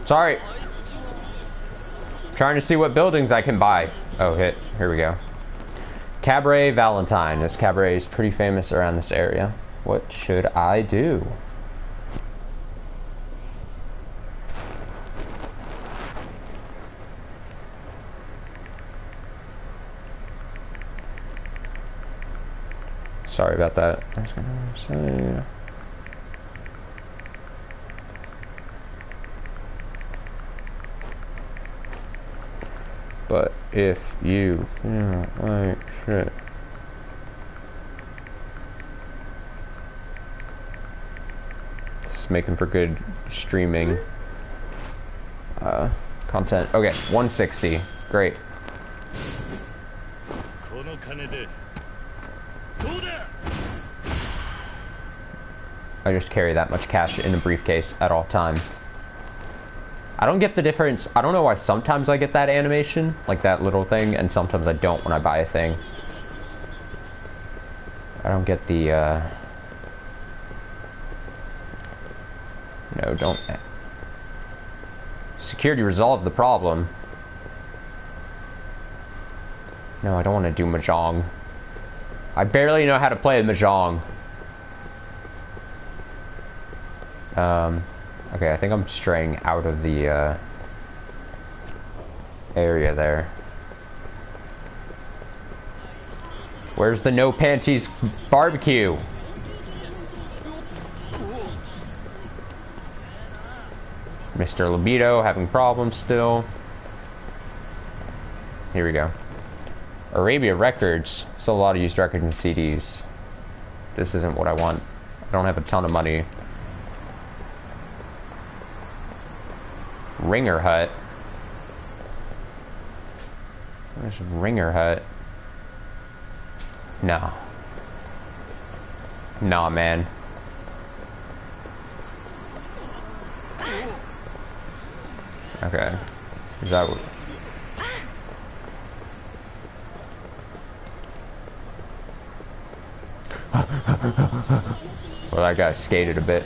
Sorry. Trying to see what buildings I can buy. Oh, here we go. Cabaret Valentine. This cabaret is pretty famous around this area. What should I do? Sorry about that. I was gonna say... But if you like shit. This is making for good streaming content. Okay, 160. Great. I just carry that much cash in a briefcase at all times. I don't get the difference. I don't know why sometimes I get that animation, like that little thing, and sometimes I don't when I buy a thing. I don't get the, No, don't... Security resolved the problem. No, I don't want to do Mahjong. I barely know how to play Mahjong. Okay, I think I'm straying out of the, area there. Where's the no panties barbecue? Mr. Libido having problems still. Here we go. Arabia Records. Still a lot of used records and CDs. This isn't what I want. I don't have a ton of money. Ringer Hut. Where's Ringer Hut? No. Nah, man. Okay. Is that what... Well, that guy skated a bit.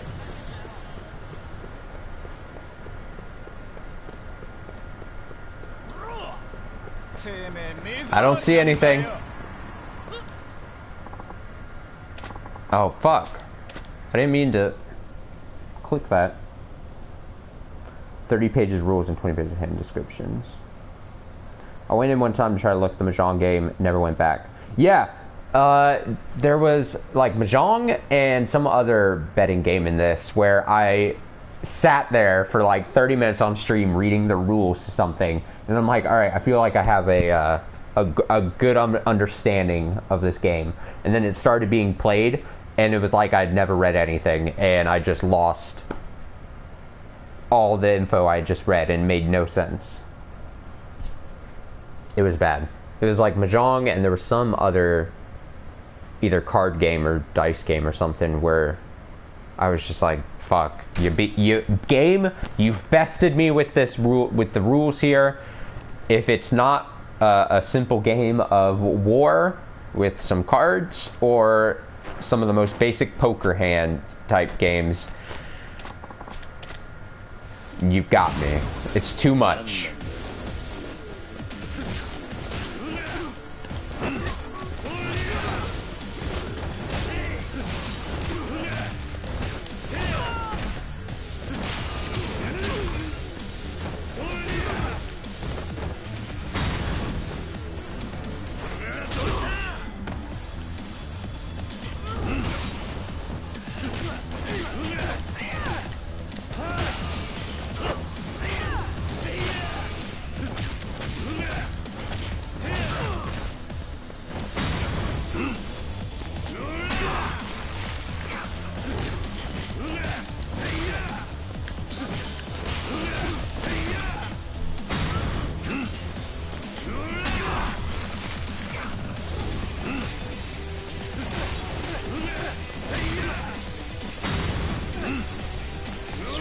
I don't see anything. Oh, fuck. I didn't mean to click that. 30 pages rules and 20 pages of hidden descriptions. I went in one time to try to look at the Mahjong game, never went back. Yeah, there was like Mahjong and some other betting game in this where I sat there for like 30 minutes on stream reading the rules to something, and I'm like, all right, I feel like I have a good understanding of this game. And then it started being played, and it was like I'd never read anything, and I just lost all the info I just read and made no sense. It was bad. It was like Mahjong, and there was some other either card game or dice game or something where I was just like, fuck, you bested me with this rule, with the rules here. If it's not a simple game of war with some cards or some of the most basic poker hand type games, you've got me. It's too much.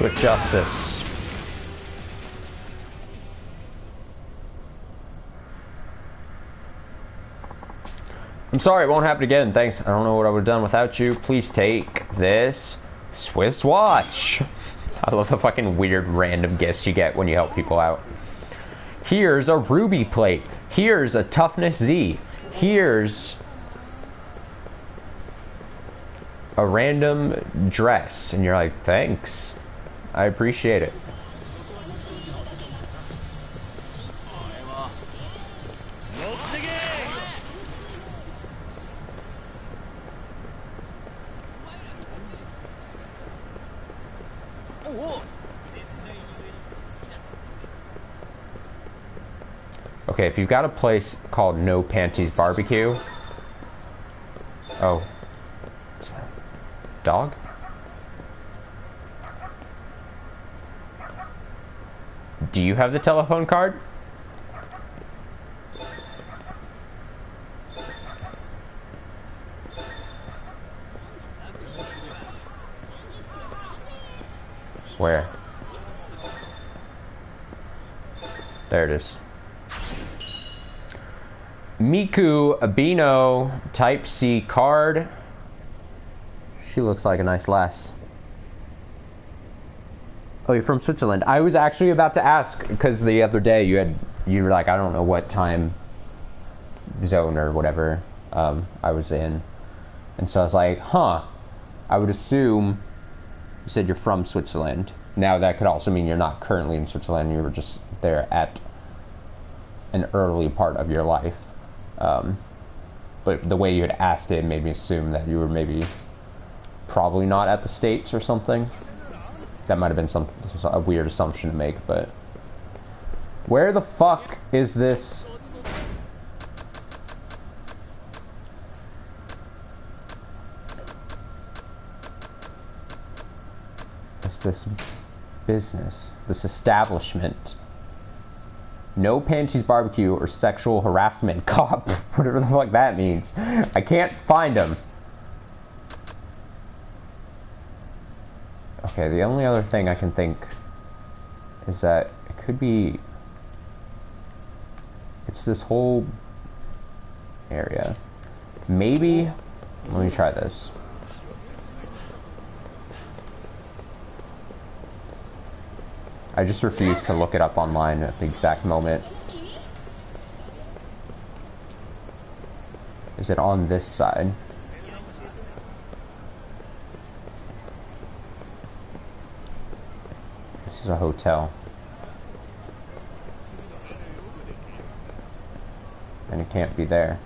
With justice. I'm sorry, it won't happen again. Thanks. I don't know what I would have done without you. Please take this Swiss watch. I love the fucking weird random gifts you get when you help people out. Here's a ruby plate. Here's a toughness Z. Here's a random dress. And you're like, thanks. I appreciate it. Okay, if you've got a place called No Panties Barbecue. Oh. Dog? Do you have the telephone card? Where? There it is. Miku Abino Type C card. She looks like a nice lass. Oh, you're from Switzerland. I was actually about to ask, because the other day you were like, I don't know what time zone or whatever I was in. And so I was like, huh, I would assume you said you're from Switzerland. Now that could also mean you're not currently in Switzerland, you were just there at an early part of your life. But the way you had asked it made me assume that you were maybe probably not at the States or something. That might have been a weird assumption to make, but... Where the fuck is this? Is this business? This establishment? No panties barbecue or sexual harassment cop. Whatever the fuck that means. I can't find him. Okay, the only other thing I can think is that it could be... It's this whole area. Maybe... Let me try this. I just refuse to look it up online at the exact moment. Is it on this side? This is a hotel. And it can't be there.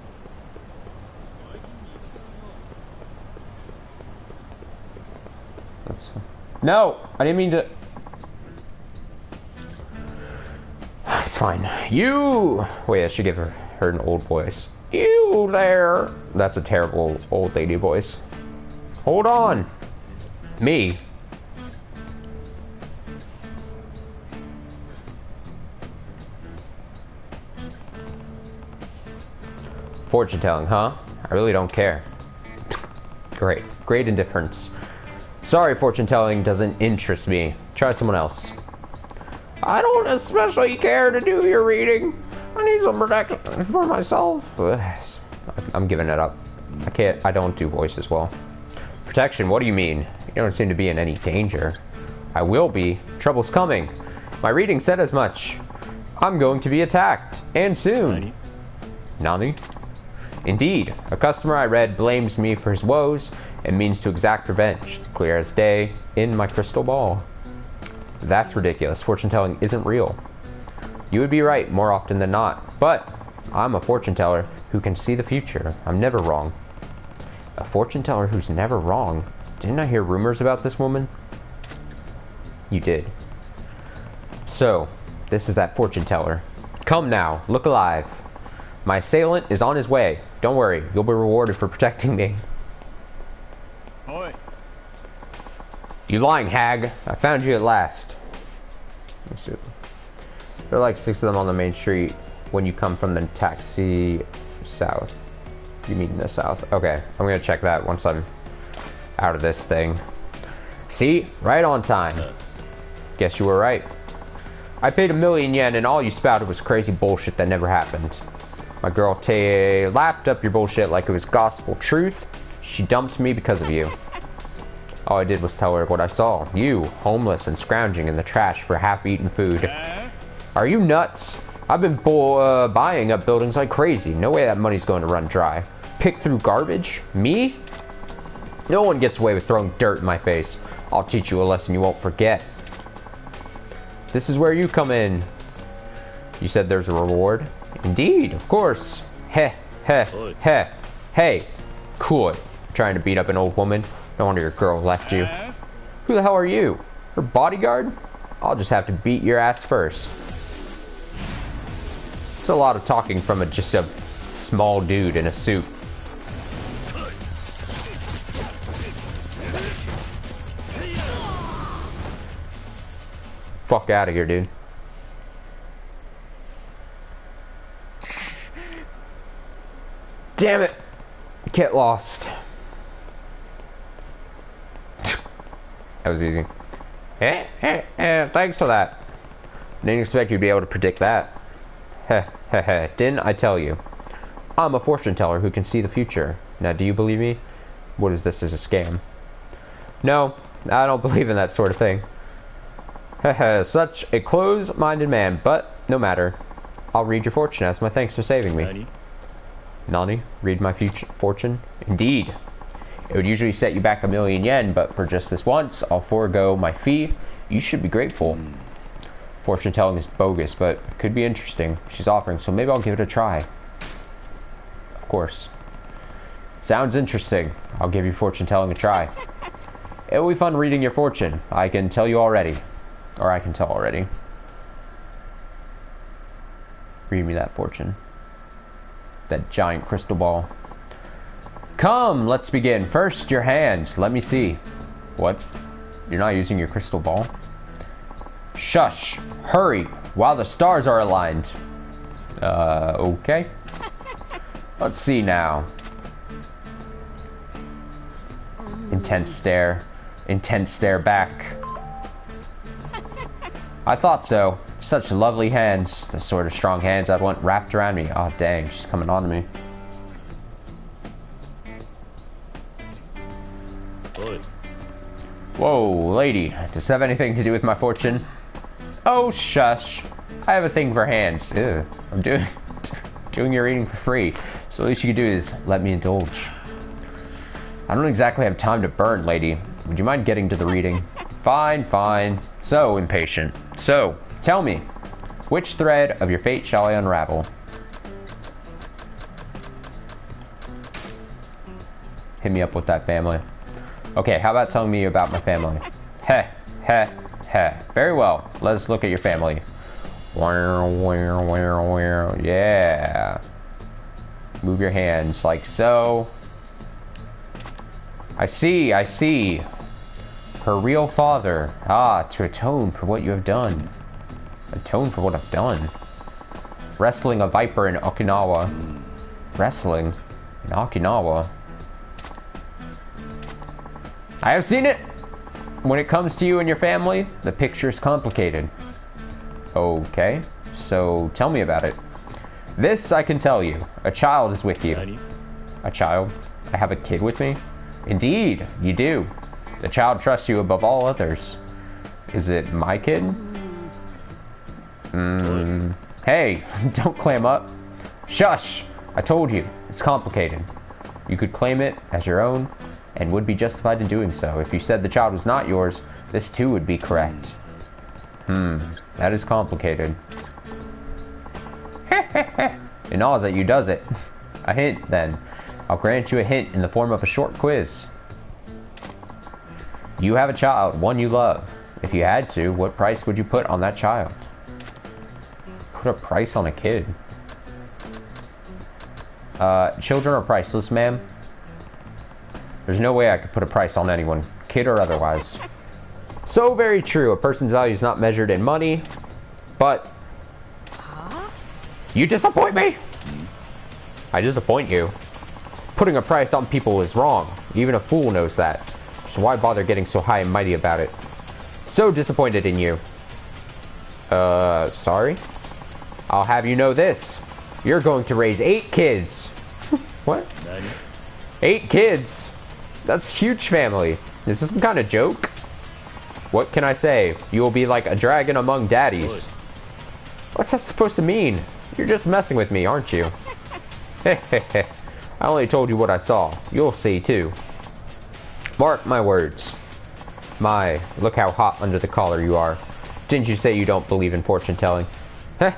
No! I didn't mean to... It's fine. You! Wait, I should give her an old voice. You there! That's a terrible old lady voice. Hold on! Me. Fortune telling, huh? I really don't care. Great. Great indifference. Sorry, fortune telling doesn't interest me. Try someone else. I don't especially care to do your reading. I need some protection for myself. I'm giving it up. I don't do voices well. Protection, what do you mean? You don't seem to be in any danger. I will be. Trouble's coming. My reading said as much. I'm going to be attacked. And soon. Nani? Indeed. A customer I read blames me for his woes and means to exact revenge. Clear as day in my crystal ball. That's ridiculous. Fortune telling isn't real. You would be right more often than not. But I'm a fortune teller who can see the future. I'm never wrong. A fortune teller who's never wrong? Didn't I hear rumors about this woman? You did. So, this is that fortune teller. Come now, look alive. My assailant is on his way. Don't worry, you'll be rewarded for protecting me. Oi. You lying hag. I found you at last. Let me see. There are like 6 of them on the main street when you come from the taxi south. You mean in the south? Okay, I'm gonna check that once I'm out of this thing. See? Right on time. Guess you were right. I paid 1,000,000 yen and all you spouted was crazy bullshit that never happened. My girl Tay lapped up your bullshit like it was gospel truth. She dumped me because of you. All I did was tell her what I saw. You, homeless and scrounging in the trash for half-eaten food. Are you nuts? I've been buying up buildings like crazy. No way that money's going to run dry. Pick through garbage? Me? No one gets away with throwing dirt in my face. I'll teach you a lesson you won't forget. This is where you come in. You said there's a reward? Indeed, of course. Heh, heh, heh. Hey, cool it. Trying to beat up an old woman? No wonder your girl left you. Who the hell are you? Her bodyguard? I'll just have to beat your ass first. It's a lot of talking from just a small dude in a suit. Fuck out of here, dude. Damn it! Get lost. That was easy. Thanks for that. Didn't expect you'd be able to predict that. Heh, heh, heh. Didn't I tell you? I'm a fortune teller who can see the future. Now, do you believe me? What is this as a scam? No, I don't believe in that sort of thing. Heh heh, such a close-minded man, but no matter. I'll read your fortune as my thanks for saving me. Nani? Read my fortune? Indeed. It would usually set you back 1,000,000 yen, but for just this once, I'll forego my fee. You should be grateful. Fortune telling is bogus, but it could be interesting. She's offering, so maybe I'll give it a try. Of course. Sounds interesting. I'll give your fortune telling a try. It will be fun reading your fortune. I can tell you already. Or I can tell already. Read me that fortune. That giant crystal ball. Come, let's begin. First, your hands. Let me see. What? You're not using your crystal ball? Shush. Hurry, while the stars are aligned. Okay. Let's see now. Intense stare. Intense stare back. I thought so. Such lovely hands. The sort of strong hands I'd want wrapped around me. Oh, dang. She's coming on to me. Oi. Whoa, lady. Does this have anything to do with my fortune? Oh, shush. I have a thing for hands. Ew. I'm doing your reading for free. So the least you could do is let me indulge. I don't exactly have time to burn, lady. Would you mind getting to the reading? Fine, fine. So impatient. So, tell me, which thread of your fate shall I unravel? Hit me up with that family. Okay, how about telling me about my family? Heh, heh, heh. Very well. Let us look at your family. Yeah. Move your hands like so. I see, I see. Her real father. Ah, to atone for what you have done. Atone for what I've done. Wrestling a viper in Okinawa. Wrestling in Okinawa. I have seen it. When it comes to you and your family, the picture's complicated. Okay, so tell me about it. This I can tell you. A child is with you. A child? I have a kid with me? Indeed, you do. The child trusts you above all others. Is it my kid? Hey, don't clam up. Shush! I told you, it's complicated. You could claim it as your own, and would be justified in doing so. If you said the child was not yours, this too would be correct. That is complicated. It gnaws at you, does it? A hint, then. I'll grant you a hint in the form of a short quiz. You have a child, one you love. If you had to, what price would you put on that child? Put a price on a kid? Children are priceless, ma'am. There's no way I could put a price on anyone, kid or otherwise. So very true. A person's value is not measured in money, but... You disappoint me? I disappoint you. Putting a price on people is wrong. Even a fool knows that. So why bother getting so high and mighty about it? So disappointed in you. Sorry? I'll have you know this. You're going to raise 8 kids. What? 8 kids? That's a huge family. Is this some kind of joke? What can I say? You will be like a dragon among daddies. What's that supposed to mean? You're just messing with me, aren't you? Hehehe. I only told you what I saw. You'll see, too. Mark my words. My, look how hot under the collar you are. Didn't you say you don't believe in fortune-telling? Heh.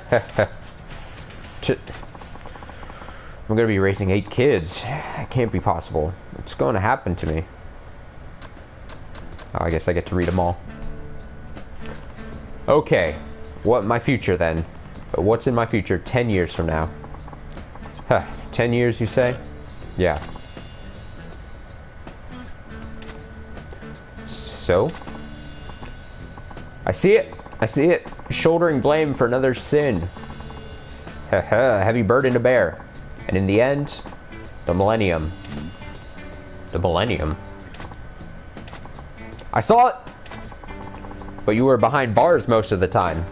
I'm gonna be raising 8 kids. That can't be possible. What's going to happen to me? Oh, I guess I get to read them all. Okay. What my future then? What's in my future 10 years from now? 10 years, you say? Yeah. So? I see it. I see it. Shouldering blame for another sin. Heavy burden to bear. And in the end, the millennium. The millennium? I saw it! But you were behind bars most of the time.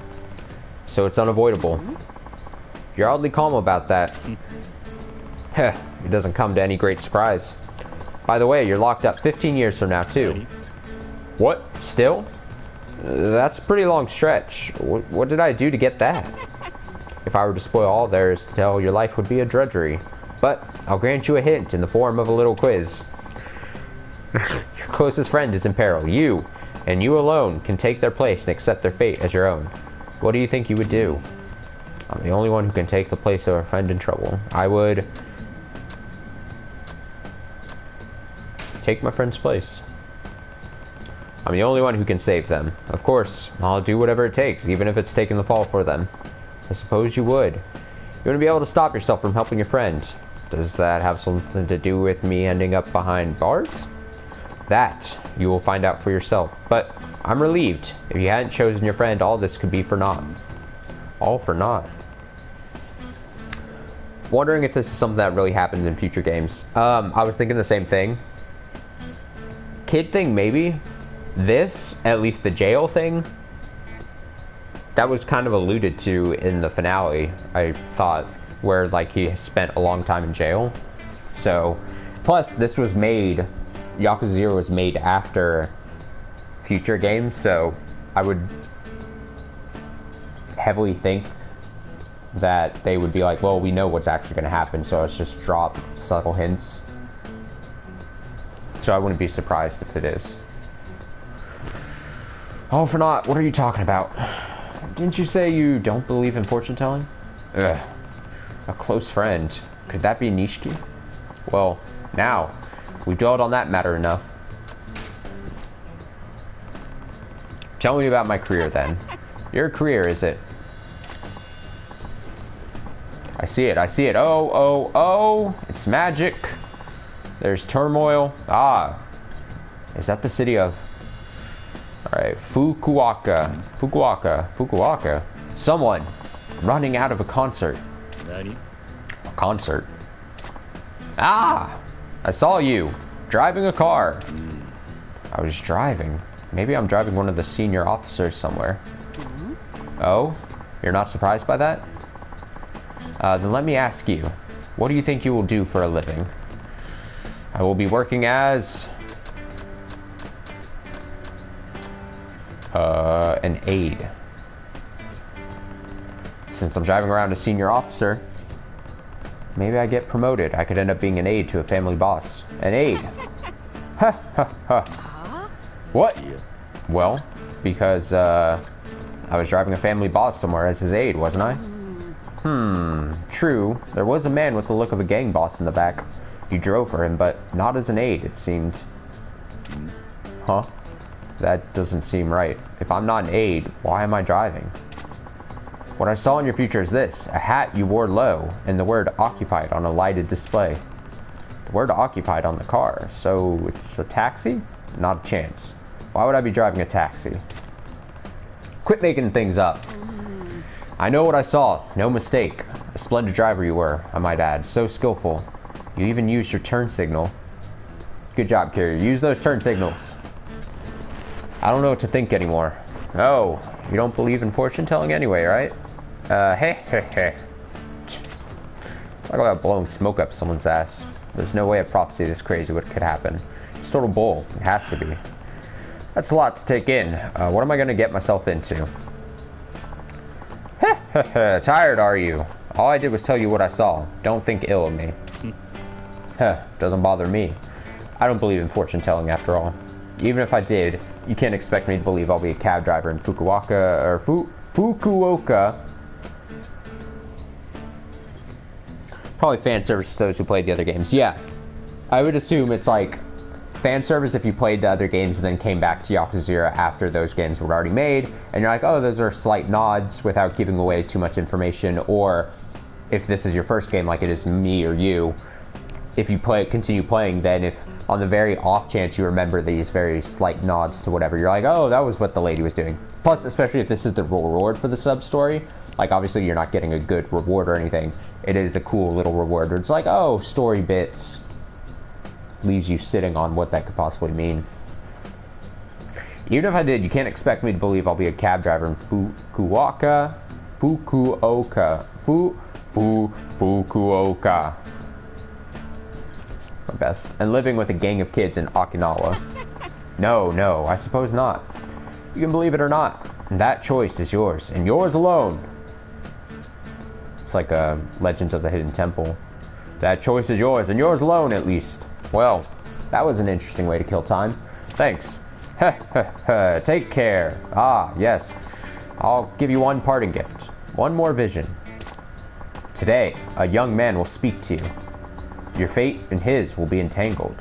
So it's unavoidable. You're oddly calm about that. It doesn't come to any great surprise. By the way, you're locked up 15 years from now, too. What? Still? That's a pretty long stretch. What did I do to get that? If I were to spoil all there is to tell, your life would be a drudgery. But I'll grant you a hint in the form of a little quiz. Your closest friend is in peril. You, and you alone, can take their place and accept their fate as your own. What do you think you would do? I'm the only one who can take the place of a friend in trouble. I would... take my friend's place. I'm the only one who can save them. Of course, I'll do whatever it takes, even if it's taking the fall for them. I suppose you would. You want to be able to stop yourself from helping your friend. Does that have something to do with me ending up behind bars? That you will find out for yourself. But I'm relieved. If you hadn't chosen your friend, all this could be for naught. All for naught. Wondering if this is something that really happens in future games. I was thinking the same thing. Kid thing, maybe. This, at least the jail thing, that was kind of alluded to in the finale, I thought, where like he spent a long time in jail. So, plus this was made, Yakuza 0 was made after future games, so I would heavily think that they would be like, well, we know what's actually going to happen, so let's just drop subtle hints. So I wouldn't be surprised if it is. All for naught, what are you talking about? Didn't you say you don't believe in fortune telling? Ugh. A close friend. Could that be Nishiki? Well, now, we've dwelled on that matter enough. Tell me about my career then. Your career, is it? I see it, I see it. Oh, oh, oh! It's magic. There's turmoil. Ah. Is that the city of... Alright, Fukuoka. Someone running out of a concert. Nani? A concert? Ah! I saw you driving a car. I was driving. Maybe I'm driving one of the senior officers somewhere. Oh? You're not surprised by that? Then let me ask you. What do you think you will do for a living? I will be working as... an aide. Since I'm driving around a senior officer, maybe I get promoted. I could end up being an aide to a family boss. An aide. Ha ha ha. What? Well, because I was driving a family boss somewhere as his aide, wasn't I? True. There was a man with the look of a gang boss in the back. You drove for him, but not as an aide, it seemed. Huh? That doesn't seem right. If I'm not an aide, why am I driving? What I saw in your future is this. A hat you wore low, and the word occupied on a lighted display. The word occupied on the car. So it's a taxi? Not a chance. Why would I be driving a taxi? Quit making things up. I know what I saw. No mistake. A splendid driver you were, I might add. So skillful. You even used your turn signal. Good job, Kiryu. Use those turn signals. I don't know what to think anymore. Oh, you don't believe in fortune telling anyway, right? Hey. Talk about blowing smoke up someone's ass. There's no way a prophecy this crazy could happen. It's total bull. It has to be. That's a lot to take in. What am I going to get myself into? Tired, are you? All I did was tell you what I saw. Don't think ill of me. Doesn't bother me. I don't believe in fortune telling after all. Even if I did, you can't expect me to believe I'll be a cab driver in Fukuoka. Probably fan service to those who played the other games. Yeah, I would assume it's like fan service if you played the other games and then came back to Yakuza 0 after those games were already made, and you're like, oh, those are slight nods without giving away too much information. Or if this is your first game, like it is me or you, if you continue playing, then if on the very off chance you remember these very slight nods to whatever, you're like, oh, that was what the lady was doing. Plus, especially if this is the reward for the sub story, like obviously you're not getting a good reward or anything, it is a cool little reward where it's like, oh, story bits, leaves you sitting on what that could possibly mean. Even if I did, you can't expect me to believe I'll be a cab driver in Fukuoka. My best. And living with a gang of kids in Okinawa. No, I suppose not. You can believe it or not. That choice is yours, and yours alone. It's like Legends of the Hidden Temple. That choice is yours, and yours alone, at least. Well, that was an interesting way to kill time. Thanks. Take care. Ah, yes. I'll give you one parting gift. One more vision. Today, a young man will speak to you. Your fate and his will be entangled.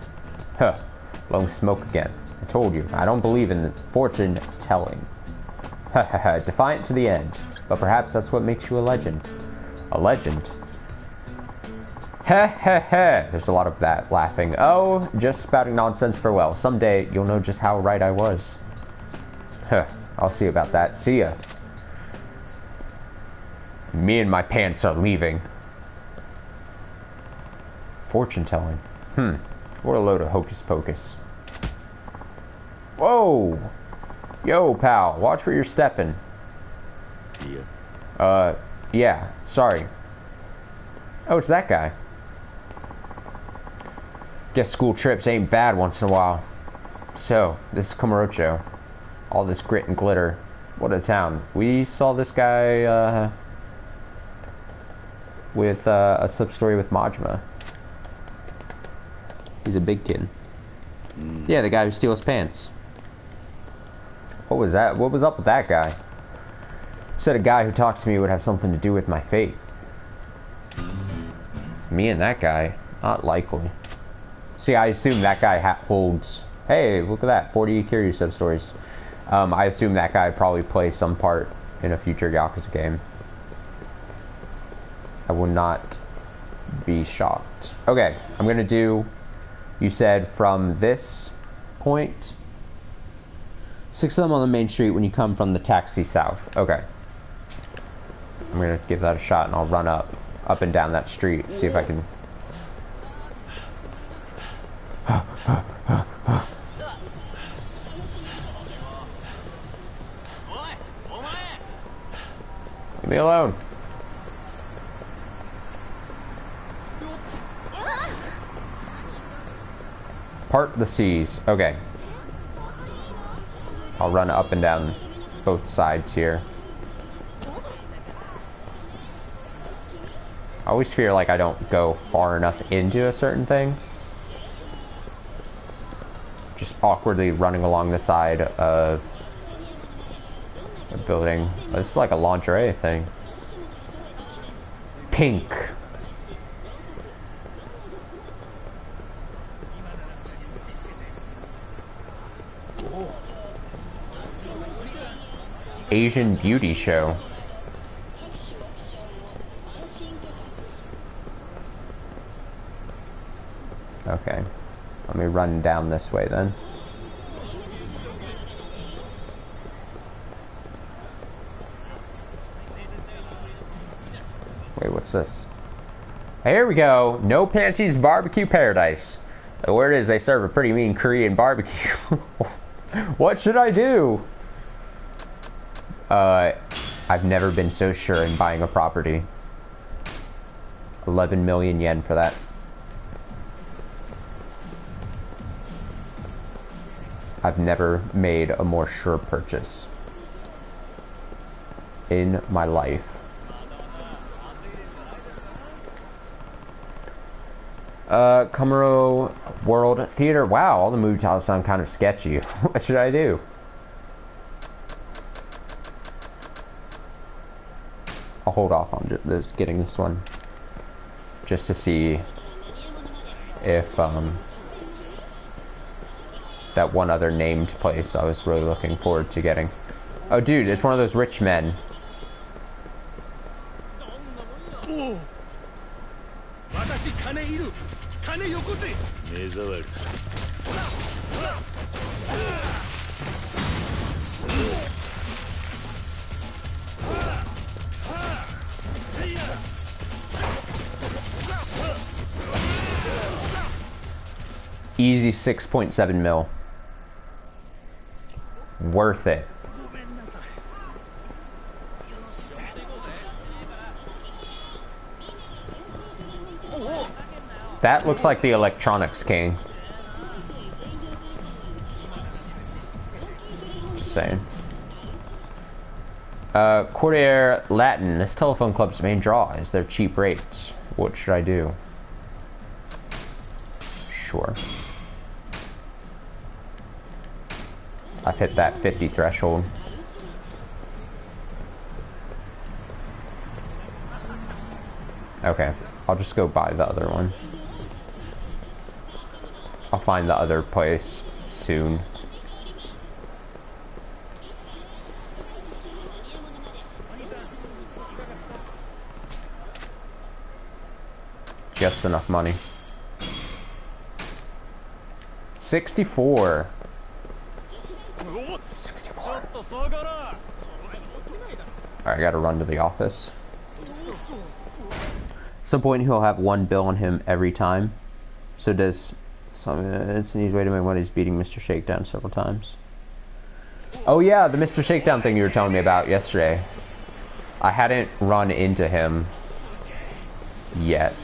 Blowing smoke again. I told you, I don't believe in fortune telling. Defiant to the end. But perhaps that's what makes you a legend. A legend? Heh heh heh. There's a lot of that laughing. Oh, just spouting nonsense for well. Someday you'll know just how right I was. Huh. I'll see about that. See ya. Me and my pants are leaving. Fortune telling. What a load of hocus pocus. Whoa! Yo, pal, watch where you're stepping. Yeah, sorry. Oh, it's that guy. Guess school trips ain't bad once in a while. So, this is Kamurocho. All this grit and glitter. What a town. We saw this guy, with, a sub-story with Majima. He's a big kid. Yeah, the guy who steals pants. What was that? What was up with that guy? Said a guy who talks to me would have something to do with my fate. Me and that guy? Not likely. See, I assume that guy holds... Hey, look at that. 40 Kiryu sub-stories. I assume that guy probably plays some part in a future Yakuza game. I will not be shocked. Okay, I'm gonna do... You said from this point... 6 of them on the main street when you come from the taxi south. Okay. I'm gonna give that a shot and I'll run up and down that street. See if I can... Leave me alone. Part the seas. Okay. I'll run up and down both sides here. I always fear like I don't go far enough into a certain thing. Just awkwardly running along the side of a building. It's like a lingerie thing. Pink. Asian beauty show. Okay. Let me run down this way then. Wait, what's this? Here we go. No Panties Barbecue Paradise. The word is they serve a pretty mean Korean barbecue. What should I do? I've never been so sure in buying a property. 11 million yen for that. I've never made a more sure purchase in my life. Kamuro World Theater. Wow, all the movie titles sound kind of sketchy. What should I do? I'll hold off on getting this one just to see if that one other named place I was really looking forward to getting. Oh dude, it's one of those rich men. Easy 6.7 mil. Worth it. That looks like the Electronics King. Just saying. Courtier Latin. This telephone club's main draw is their cheap rates. What should I do? Sure. I've hit that 50 threshold. Okay, I'll just go buy the other one. I'll find the other place soon. just enough money. 64. 64. Alright, I gotta run to the office. At some point he'll have one bill on him every time. So does some it's an easy way to make money is beating Mr. Shakedown several times. Oh yeah, the Mr. Shakedown thing you were telling me about yesterday. I hadn't run into him yet.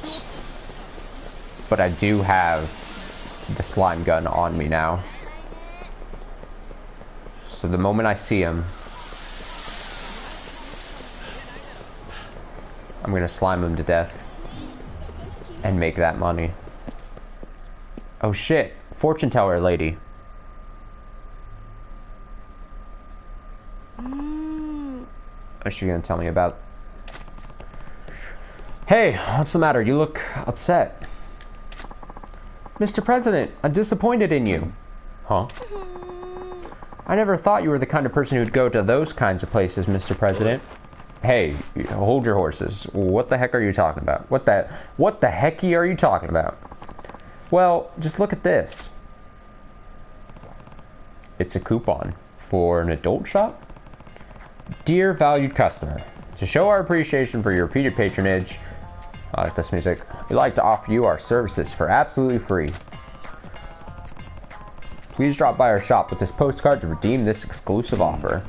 But I do have the slime gun on me now. So the moment I see him, I'm gonna slime him to death and make that money. Oh shit, fortune teller lady. What's she gonna tell me about? Hey, what's the matter? You look upset. Mr. President, I'm disappointed in you. Huh? I never thought you were the kind of person who'd go to those kinds of places, Mr. President. Hey, hold your horses. What the heck are you talking about? What the hecky are you talking about? Well, just look at this. It's a coupon for an adult shop. Dear valued customer, to show our appreciation for your repeated patronage, I like this music, we'd like to offer you our services for absolutely free. Please drop by our shop with this postcard to redeem this exclusive offer.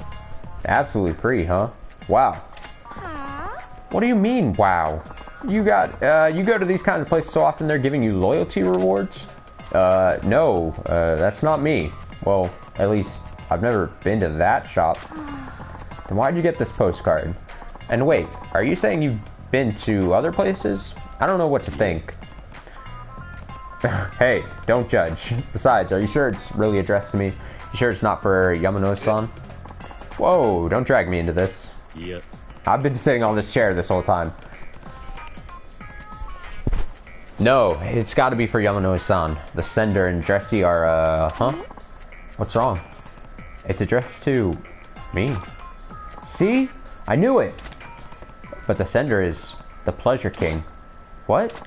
Absolutely free, huh? Wow. What do you mean, wow? You go to these kinds of places so often they're giving you loyalty rewards? No, that's not me. Well, at least I've never been to that shop. Then why'd you get this postcard? And wait, are you saying you've been to other places? I don't know what to think. Hey, don't judge. Besides, are you sure it's really addressed to me? You sure it's not for Yamano-san? Whoa, don't drag me into this. Yeah. I've been sitting on this chair this whole time. No, it's gotta be for Yamano-san. The sender and Dressy are, huh? What's wrong? It's addressed to me. See? I knew it! But the sender is the Pleasure King. What?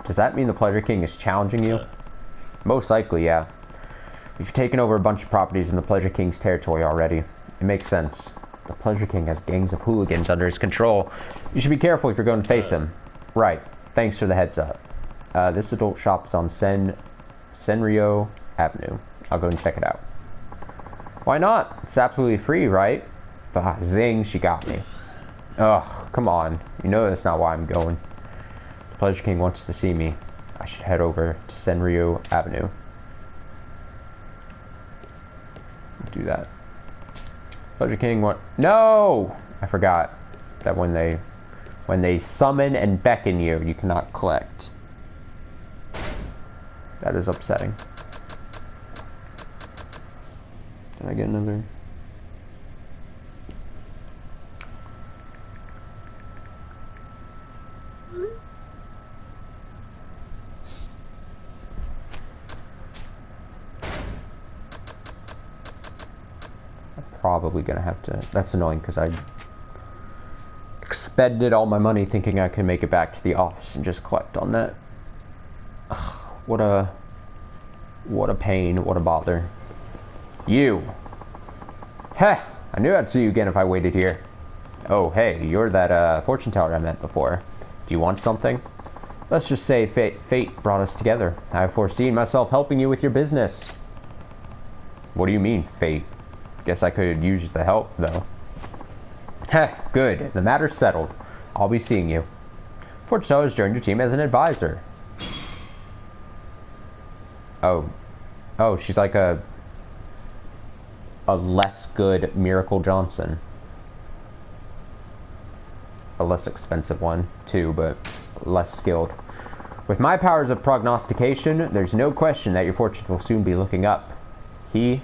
Does that mean the Pleasure King is challenging you? Most likely, yeah. We've taken over a bunch of properties in the Pleasure King's territory already. It makes sense. The Pleasure King has gangs of hooligans under his control. You should be careful if you're going to face him. Right. Thanks for the heads up. This adult shop is on Senryo Avenue. I'll go and check it out. Why not? It's absolutely free, right? Ah, zing, she got me. Ugh, come on. You know that's not why I'm going. The Pleasure King wants to see me. I should head over to Senryo Avenue. Do that. Pleasure King, what? No! I forgot that when they summon and beckon you, you cannot collect. That is upsetting. Did I get another? Probably gonna have to. That's annoying because I expended all my money thinking I could make it back to the office and just collect on that. Ugh, what a pain, what a bother. You! Heh! I knew I'd see you again if I waited here. Oh, hey, you're that fortune teller I met before. Do you want something? Let's just say fate brought us together. I've foreseen myself helping you with your business. What do you mean, fate? Guess I could use the help, though. Heh, good. The matter's settled. I'll be seeing you. Fortune teller's joined your team as an advisor. Oh. Oh, she's like a less good Miracle Johnson. A less expensive one, too, but less skilled. With my powers of prognostication, there's no question that your fortune will soon be looking up. He.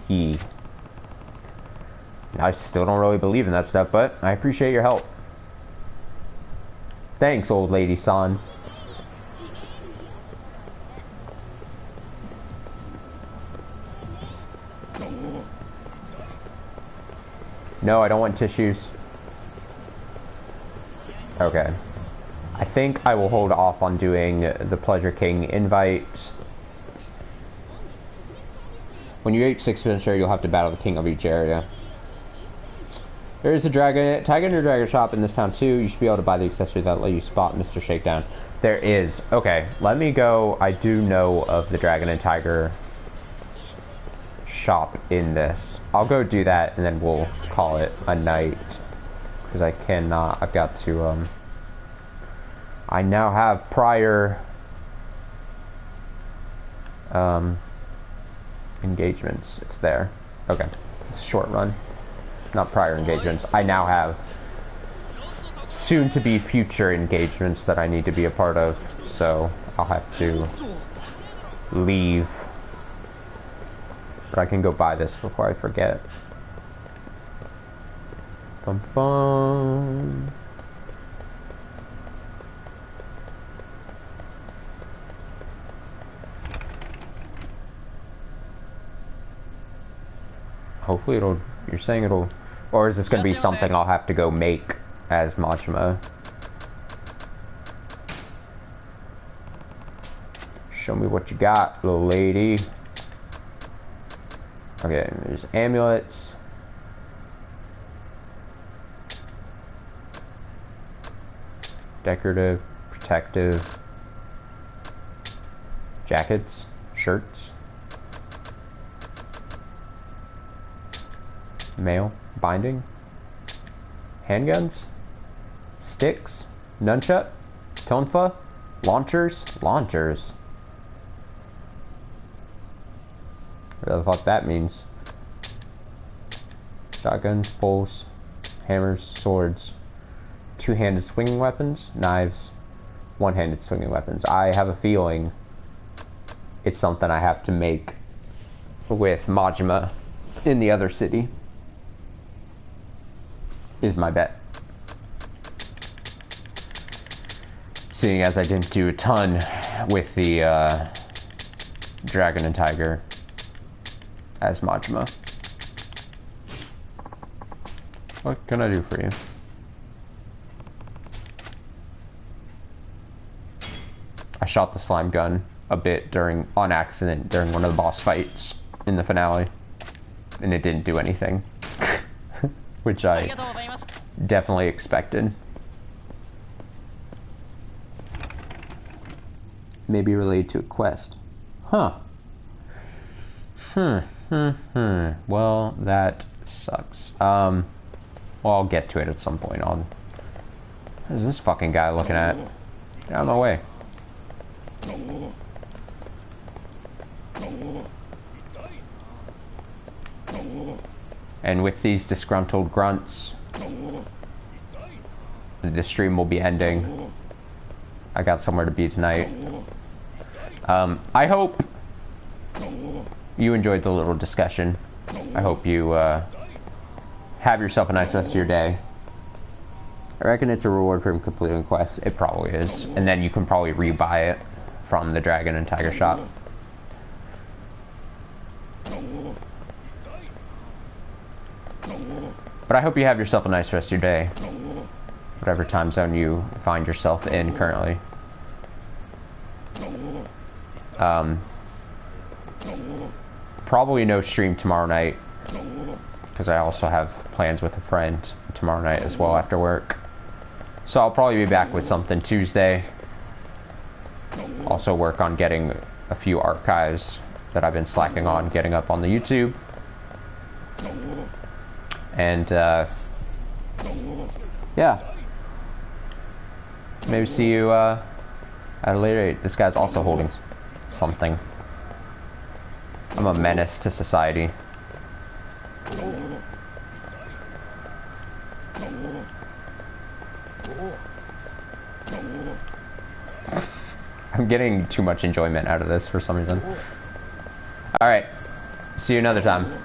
I still don't really believe in that stuff, but I appreciate your help. Thanks, old lady san. No, I don't want tissues. Okay. I think I will hold off on doing the Pleasure King invite. When you reach 6th Adventure, you'll have to battle the king of each area. There is a dragon, Tiger and Dragon shop in this town too. You should be able to buy the accessory that let you spot Mr. Shakedown. There is. Okay, let me go. I do know of the Dragon and Tiger shop in this. I'll go do that and then we'll call it a night. Because I cannot, I've got to, I now have prior, engagements. It's there. Okay. It's a short run. Not prior engagements. I now have soon to be future engagements that I need to be a part of. So I'll have to leave. But I can go buy this before I forget. Bum bum. Hopefully it'll, you're saying it'll, or is this going to be something I'll have to go make as Majima? Show me what you got, little lady. Okay, there's amulets. Decorative, protective. Jackets, shirts. Mail, binding, handguns, sticks, nunchuck, tonfa, launchers. Whatever the fuck that means. Shotguns, poles, hammers, swords, two-handed swinging weapons, knives, one-handed swinging weapons. I have a feeling it's something I have to make with Majima in the other city. Is my bet. Seeing as I didn't do a ton with the Dragon and Tiger as Majima. What can I do for you? I shot the slime gun a bit on accident during one of the boss fights in the finale, and it didn't do anything. Which I definitely expected. Maybe related to a quest. Huh. Well, that sucks. Well, I'll get to it at some point. What is this fucking guy looking at? Get out of my way. And with these disgruntled grunts, the stream will be ending. I got somewhere to be tonight. I hope you enjoyed the little discussion. I hope you have yourself a nice rest of your day. I reckon it's a reward for completing quests. It probably is. And then you can probably rebuy it from the Dragon and Tiger shop. But I hope you have yourself a nice rest of your day. Whatever time zone you find yourself in currently. Probably no stream tomorrow night, because I also have plans with a friend tomorrow night as well after work. So I'll probably be back with something Tuesday. Also work on getting a few archives that I've been slacking on getting up on the YouTube. And yeah, maybe see you at a later date. This guy's also holding something. I'm a menace to society. I'm getting too much enjoyment out of this for some reason. Alright, see you another time.